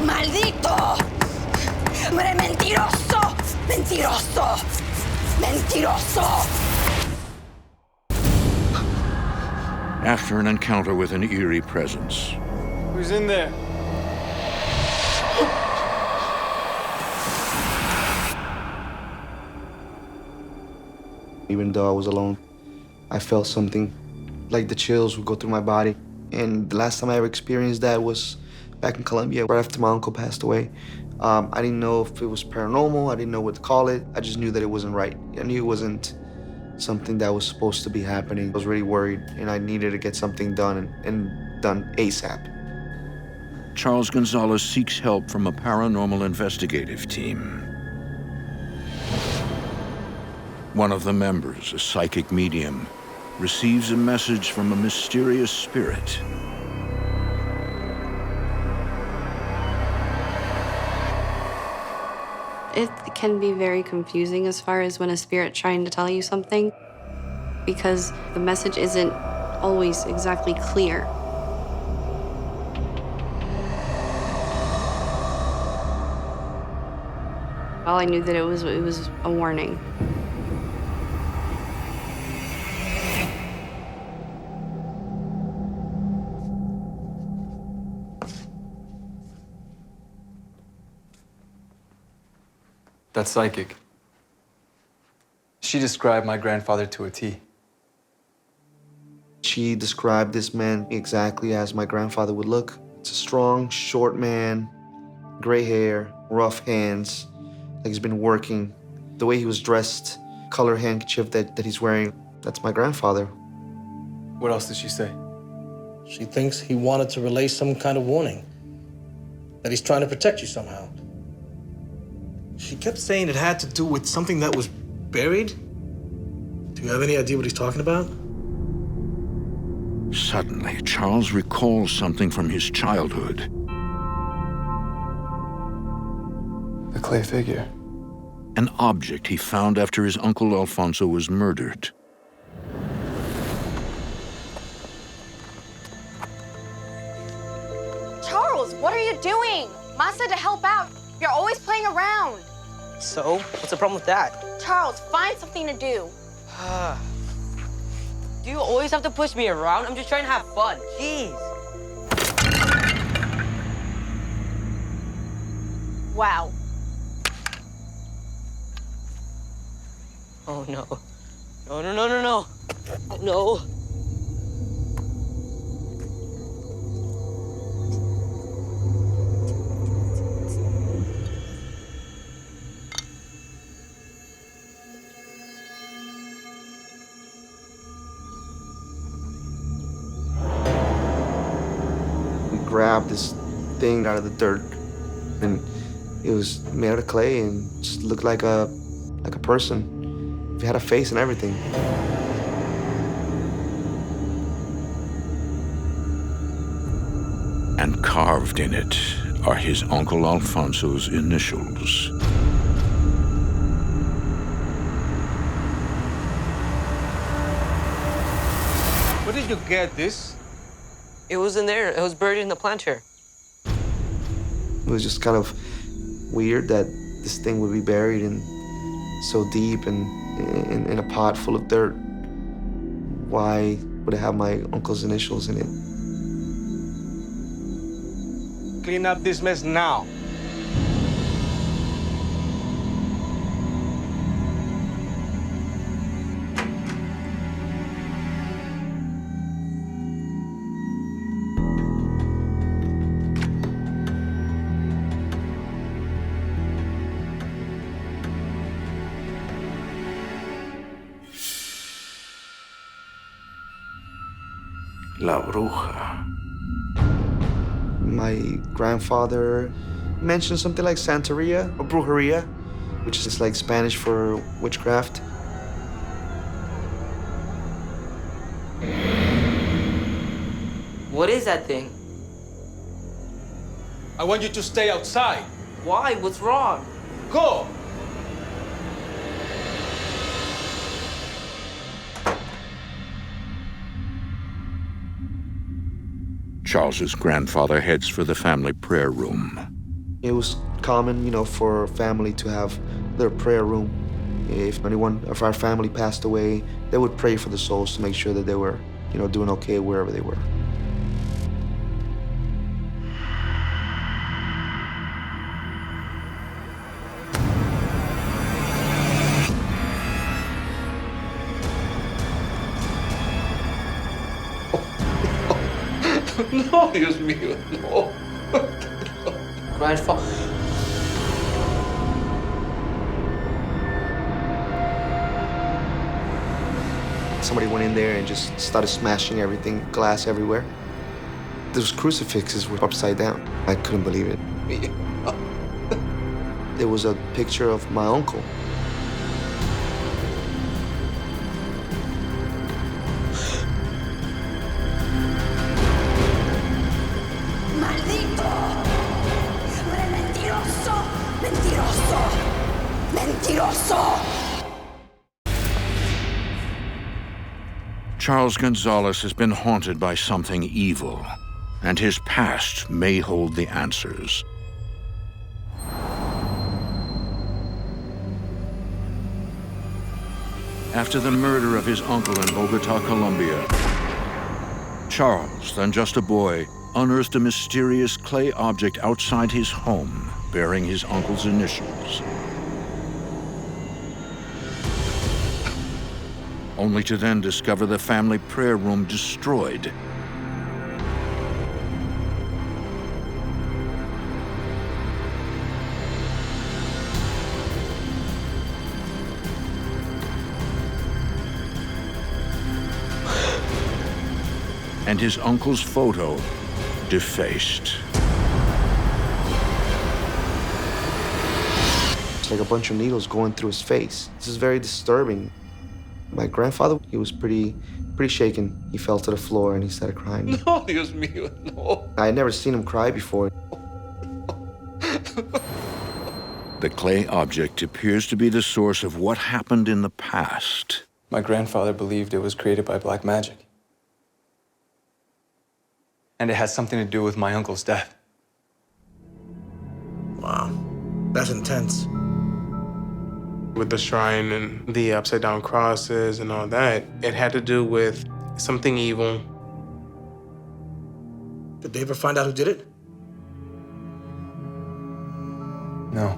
¡Maldito! ¡Mentiroso! ¡Mentiroso! ¡Mentiroso! After an encounter with an eerie presence, Who's in there? Even though I was alone, I felt something, like the chills would go through my body. And the last time I ever experienced that was back in Colombia, right after my uncle passed away. I didn't know if it was paranormal, I didn't know what to call it. I just knew that it wasn't right. I knew it wasn't something that was supposed to be happening. I was really worried, and I needed to get something done, and done ASAP. Charles Gonzales seeks help from a paranormal investigative team. One of the members, a psychic medium, receives a message from a mysterious spirit. It can be very confusing as far as when a spirit trying to tell you something, because the message isn't always exactly clear. All I knew that it was a warning. That's psychic. She described my grandfather to a T. She described this man exactly as my grandfather would look. It's a strong, short man, gray hair, rough hands, like he's been working. The way he was dressed, color handkerchief that he's wearing, that's my grandfather. What else did she say? She thinks he wanted to relay some kind of warning, that he's trying to protect you somehow. She kept saying it had to do with something that was buried. Do you have any idea what he's talking about? Suddenly, Charles recalls something from his childhood. The clay figure. An object he found after his uncle Alfonso was murdered. Charles, what are you doing? Ma said to help out. You're always playing around. So, what's the problem with that? Charles, find something to do. Do you always have to push me around? I'm just trying to have fun. Jeez. Wow. Oh, no. No, no, no, no, no. No. Grabbed this thing out of the dirt, and it was made out of clay and just looked like a person. It had a face and everything. And carved in it are his Uncle Alfonso's initials. Where did you get this? It was in there. It was buried in the planter. It was just kind of weird that this thing would be buried in so deep and in a pot full of dirt. Why would it have my uncle's initials in it? Clean up this mess now. La Bruja. My grandfather mentioned something like Santeria or Brujeria, which is like Spanish for witchcraft. What is that thing? I want you to stay outside. Why? What's wrong? Go! Charles's grandfather heads for the family prayer room. It was common, for family to have their prayer room. If anyone of our family passed away, they would pray for the souls to make sure that they were, doing okay wherever they were. No, Dios mío, no. Grandfather. Somebody went in there and just started smashing everything, glass everywhere. Those crucifixes were upside down. I couldn't believe it. There was a picture of my uncle. Charles Gonzales has been haunted by something evil, and his past may hold the answers. After the murder of his uncle in Bogota, Colombia, Charles, then just a boy, unearthed a mysterious clay object outside his home bearing his uncle's initials. only to then discover the family prayer room destroyed. And his uncle's photo defaced. It's like a bunch of needles going through his face. This is very disturbing. My grandfather, he was pretty shaken. He fell to the floor and he started crying. No, Dios mío, no. I had never seen him cry before. The clay object appears to be the source of what happened in the past. My grandfather believed it was created by black magic. And it has something to do with my uncle's death. Wow, that's intense. With the shrine and the upside down crosses and all that, it had to do with something evil. Did they ever find out who did it? No.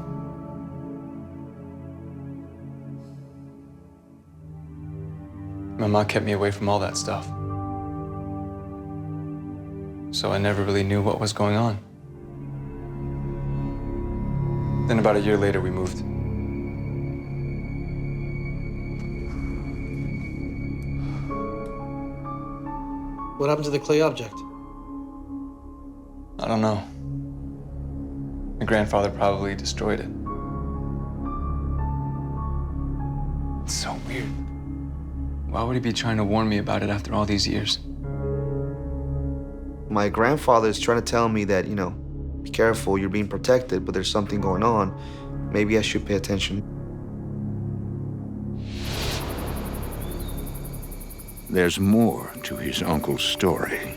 My mom kept me away from all that stuff. So I never really knew what was going on. Then about a year later, we moved. What happened to the clay object? I don't know. My grandfather probably destroyed it. It's so weird. Why would he be trying to warn me about it after all these years? My grandfather is trying to tell me that, you know, be careful, you're being protected, but there's something going on. Maybe I should pay attention. There's more to his uncle's story.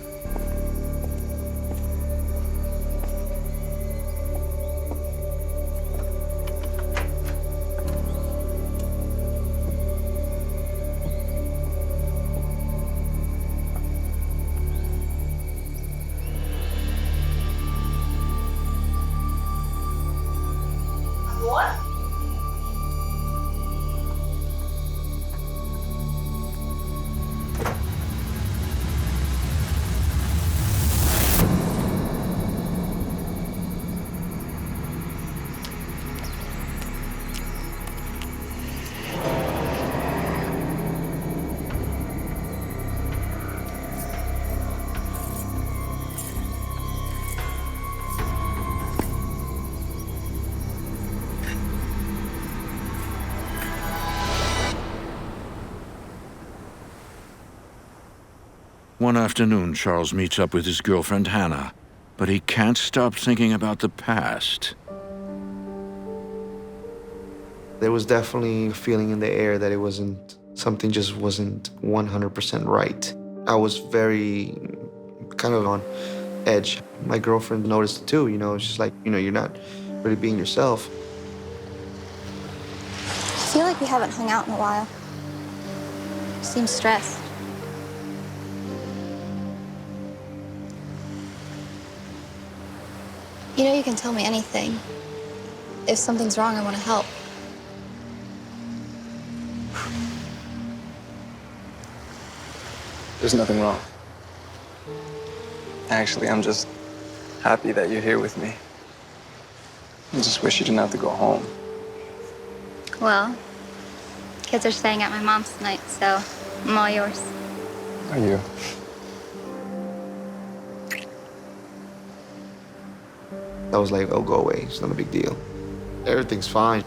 One afternoon, Charles meets up with his girlfriend, Hannah, but he can't stop thinking about the past. There was definitely a feeling in the air that it wasn't, something just wasn't 100% right. I was very kind of on edge. My girlfriend noticed it too, you know, it's just like, you know, you're not really being yourself. I feel like we haven't hung out in a while. You seem stressed. You know you can tell me anything. If something's wrong, I want to help. There's nothing wrong. Actually, I'm just happy that you're here with me. I just wish you didn't have to go home. Well, kids are staying at my mom's tonight, so I'm all yours. Are you? I was like, oh, go away, it's not a big deal. Everything's fine.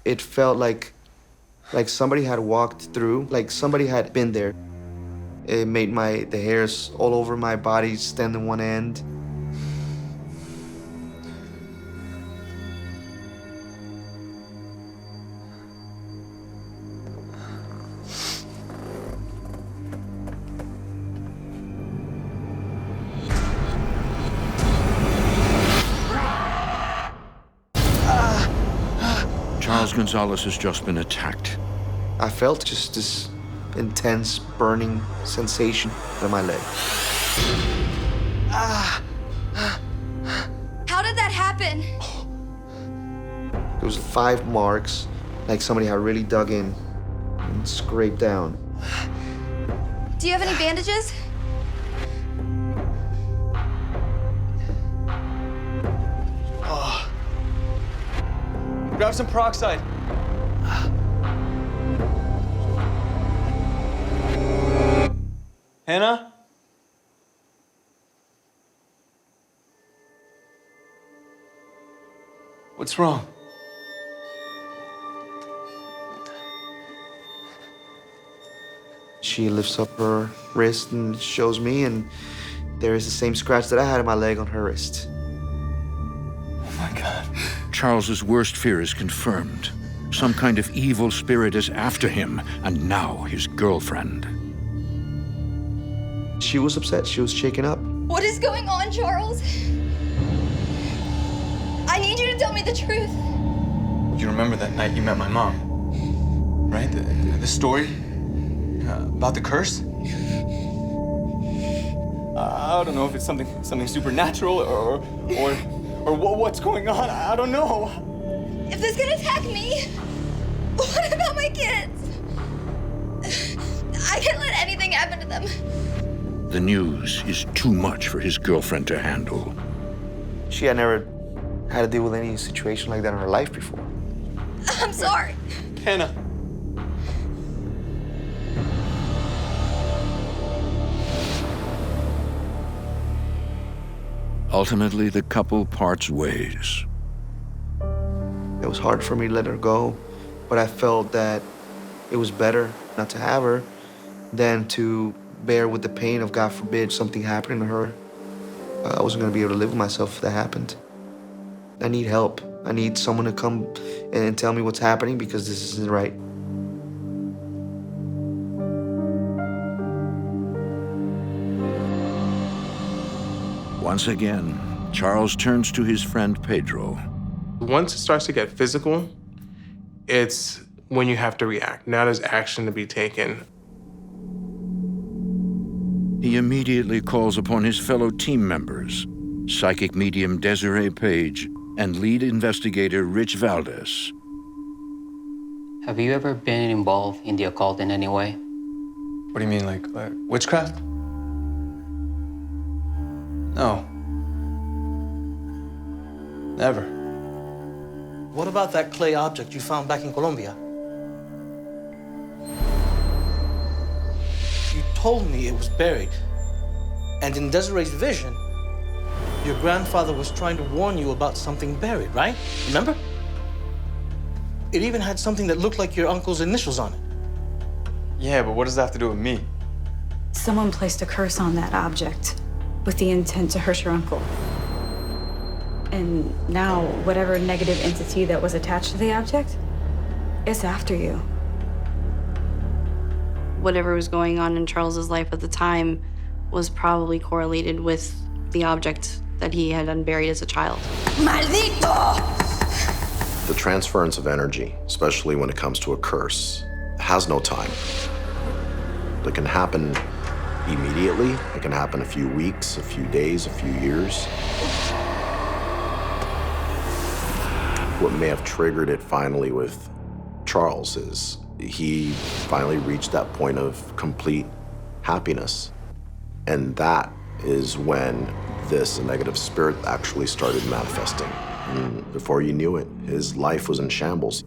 It felt like Like somebody had walked through, like somebody had been there. It made the hairs all over my body stand on one end. Charles Gonzales has just been attacked. I felt just this intense burning sensation in my leg. How did that happen? There was 5 marks, like somebody had really dug in and scraped down. Do you have any bandages? Grab some peroxide. Hannah? What's wrong? She lifts up her wrist and shows me, and there is the same scratch that I had in my leg on her wrist. Oh my God. Charles's worst fear is confirmed. Some kind of evil spirit is after him, and now his girlfriend. She was upset. She was shaken up. What is going on, Charles? I need you to tell me the truth. You remember that night you met my mom, right? The story about the curse? I don't know if it's something supernatural or what's going on. I don't know. If this can attack me, what about my kids? I can't let anything happen to them. The news is too much for his girlfriend to handle. She had never had to deal with any situation like that in her life before. I'm sorry. Hannah. Ultimately, the couple parts ways. It was hard for me to let her go, but I felt that it was better not to have her than to bear with the pain of, God forbid, something happening to her. I wasn't gonna be able to live with myself if that happened. I need help. I need someone to come and tell me what's happening because this isn't right. Once again, Charles turns to his friend Pedro. Once it starts to get physical, it's when you have to react. Now there's action to be taken. He immediately calls upon his fellow team members, psychic medium Desiree Page and lead investigator Rich Valdez. Have you ever been involved in the occult in any way? What do you mean, like witchcraft? No. Never. What about that clay object you found back in Colombia? You told me it was buried. And in Desiree's vision, your grandfather was trying to warn you about something buried, right? Remember? It even had something that looked like your uncle's initials on it. Yeah, but what does that have to do with me? Someone placed a curse on that object with the intent to hurt your uncle. And now, whatever negative entity that was attached to the object, it's after you. Whatever was going on in Charles's life at the time was probably correlated with the object that he had unburied as a child. Maldito! The transference of energy, especially when it comes to a curse, has no time. It can happen immediately. It can happen a few weeks, a few days, a few years. What may have triggered it finally with Charles is he finally reached that point of complete happiness. And that is when this negative spirit actually started manifesting. And before you knew it, his life was in shambles.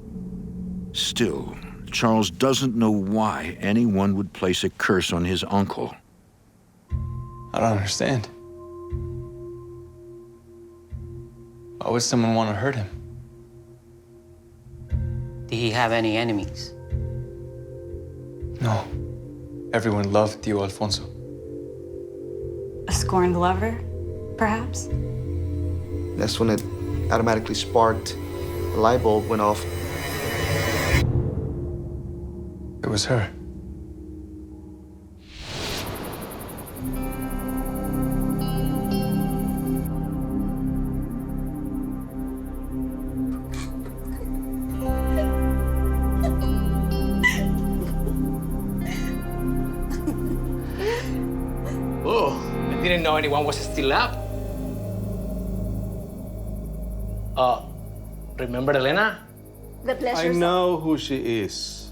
Still, Charles doesn't know why anyone would place a curse on his uncle. I don't understand. Why would someone want to hurt him? Did he have any enemies? No. Everyone loved Tío Alfonso. A scorned lover, perhaps? That's when it automatically sparked. The light bulb went off. It was her. Oh, I didn't know anyone was still up. Remember Elena? The pleasure. I know who she is.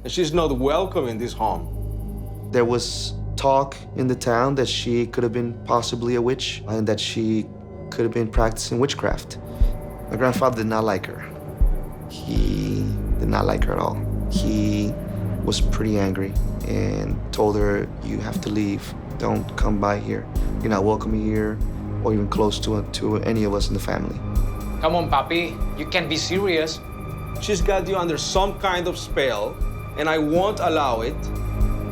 And she's not welcome in this home. There was talk in the town that she could have been possibly a witch and that she could have been practicing witchcraft. My grandfather did not like her. He did not like her at all. He was pretty angry and told her, you have to leave. Don't come by here. You're not welcome here or even close to any of us in the family. Come on, papi. You can't be serious. She's got you under some kind of spell, and I won't allow it.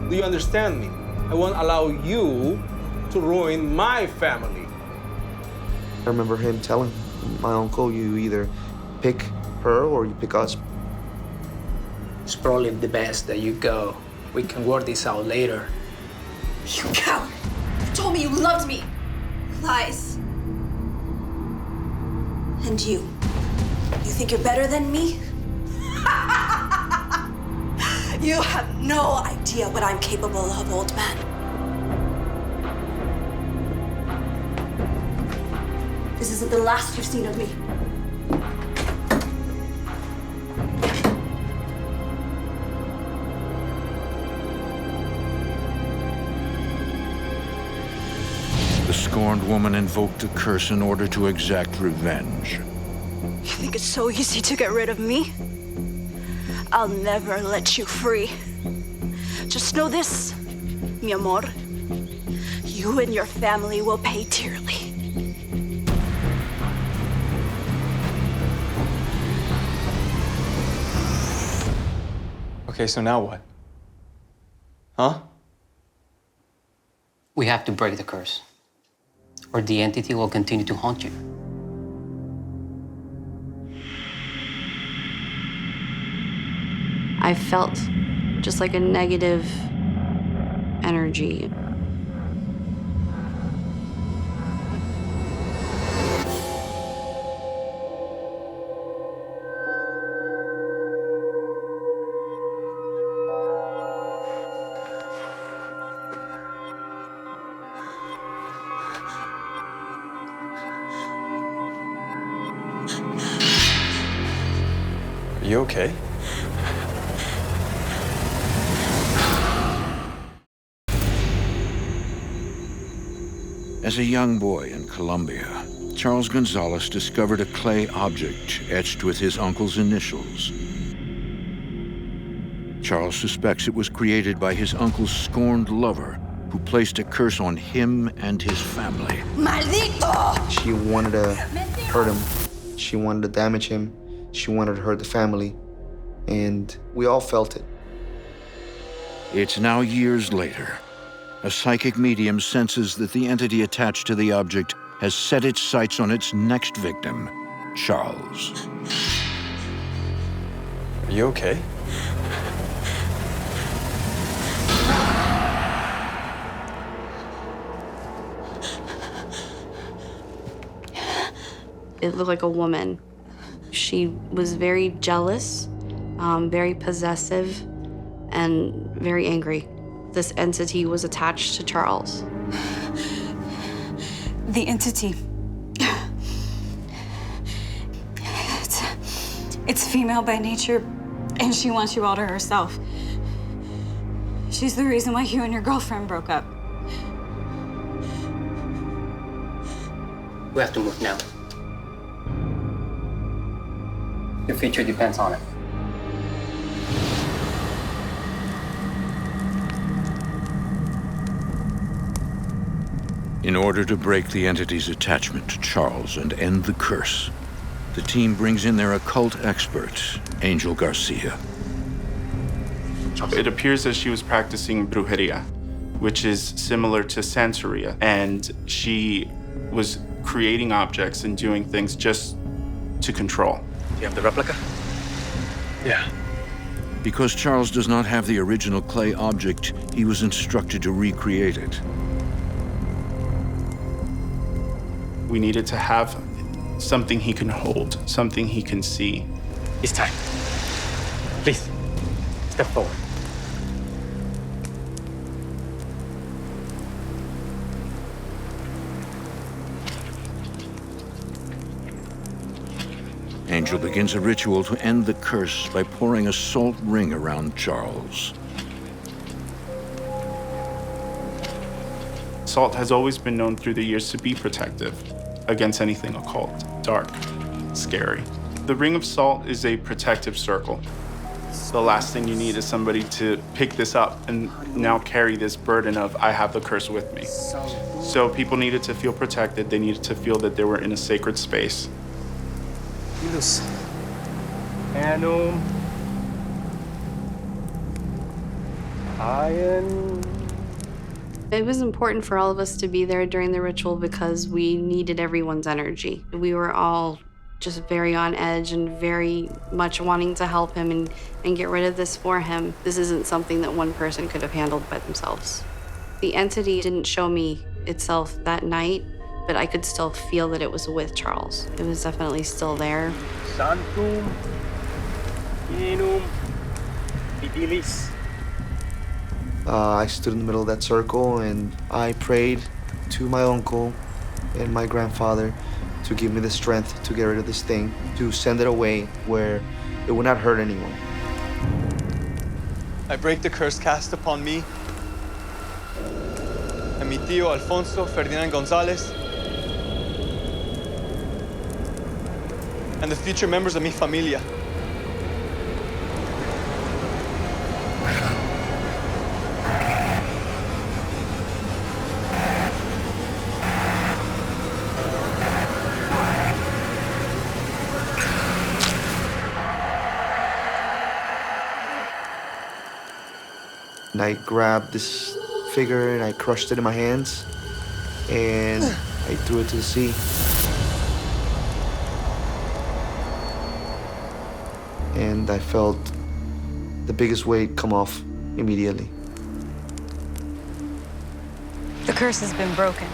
Do you understand me? I won't allow you to ruin my family. I remember him telling my uncle, you either pick her or you pick us. It's probably the best that you go. We can work this out later. You coward! You told me you loved me. Lies. And you think you're better than me? You have no idea what I'm capable of, old man. This isn't the last you've seen of me. The scorned woman invoked the curse in order to exact revenge. You think it's so easy to get rid of me? I'll never let you free. Just know this, mi amor. You and your family will pay dearly. Okay, so now what? Huh? We have to break the curse, or the entity will continue to haunt you. I felt just like a negative energy. Are you okay? As a young boy in Colombia, Charles Gonzales discovered a clay object etched with his uncle's initials. Charles suspects it was created by his uncle's scorned lover, who placed a curse on him and his family. Maldito! She wanted to hurt him. She wanted to damage him. She wanted to hurt the family. And we all felt it. It's now years later. A psychic medium senses that the entity attached to the object has set its sights on its next victim, Charles. Are you okay? It looked like a woman. She was very jealous, very possessive, and very angry. This entity was attached to Charles. The entity. It's female by nature, and she wants you all to herself. She's the reason why you and your girlfriend broke up. We have to move now. Your future depends on it. In order to break the entity's attachment to Charles and end the curse, the team brings in their occult expert, Angel Garcia. It appears that she was practicing brujeria, which is similar to Santeria, and she was creating objects and doing things just to control. Do you have the replica? Yeah. Because Charles does not have the original clay object, he was instructed to recreate it. We needed to have something he can hold, something he can see. It's time. Please, step forward. Angel begins a ritual to end the curse by pouring a salt ring around Charles. Salt has always been known through the years to be protective against anything occult, dark, scary. The ring of salt is a protective circle. The last thing you need is somebody to pick this up and now carry this burden of, I have the curse with me. So people needed to feel protected. They needed to feel that they were in a sacred space. It was important for all of us to be there during the ritual because we needed everyone's energy. We were all just very on edge and very much wanting to help him and get rid of this for him. This isn't something that one person could have handled by themselves. The entity didn't show me itself that night, but I could still feel that it was with Charles. It was definitely still there. Sanctum, 𝐸𝑖𝑛𝑢m, Fidelis. I stood in the middle of that circle and I prayed to my uncle and my grandfather to give me the strength to get rid of this thing, to send it away where it would not hurt anyone. I break the curse cast upon me and mi tío Alfonso Ferdinand González and the future members of mi familia. And I grabbed this figure and I crushed it in my hands and I threw it to the sea. And I felt the biggest weight come off immediately. The curse has been broken.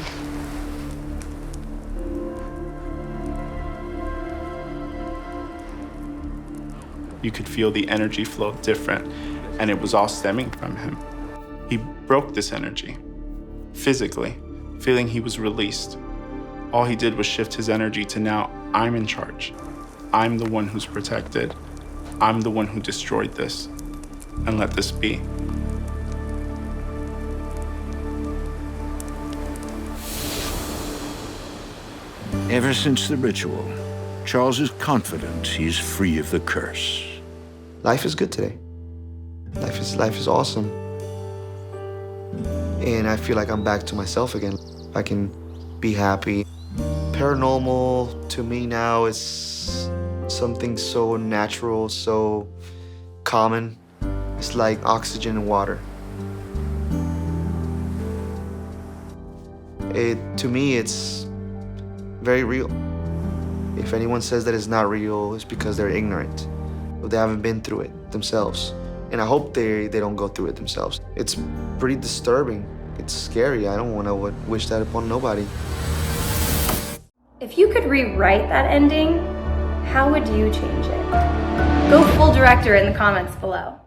You could feel the energy flow different, and it was all stemming from him. He broke this energy, physically, feeling he was released. All he did was shift his energy to now, I'm in charge. I'm the one who's protected. I'm the one who destroyed this, and let this be. Ever since the ritual, Charles is confident he's free of the curse. Life is good today. Life is awesome. And I feel like I'm back to myself again. I can be happy. Paranormal to me now is something so natural, so common. It's like oxygen and water. To me, it's very real. If anyone says that it's not real, it's because they're ignorant. Or they haven't been through it themselves. And I hope they don't go through it themselves. It's pretty disturbing. It's scary. I don't want to wish that upon nobody. If you could rewrite that ending, how would you change it? Go full director in the comments below.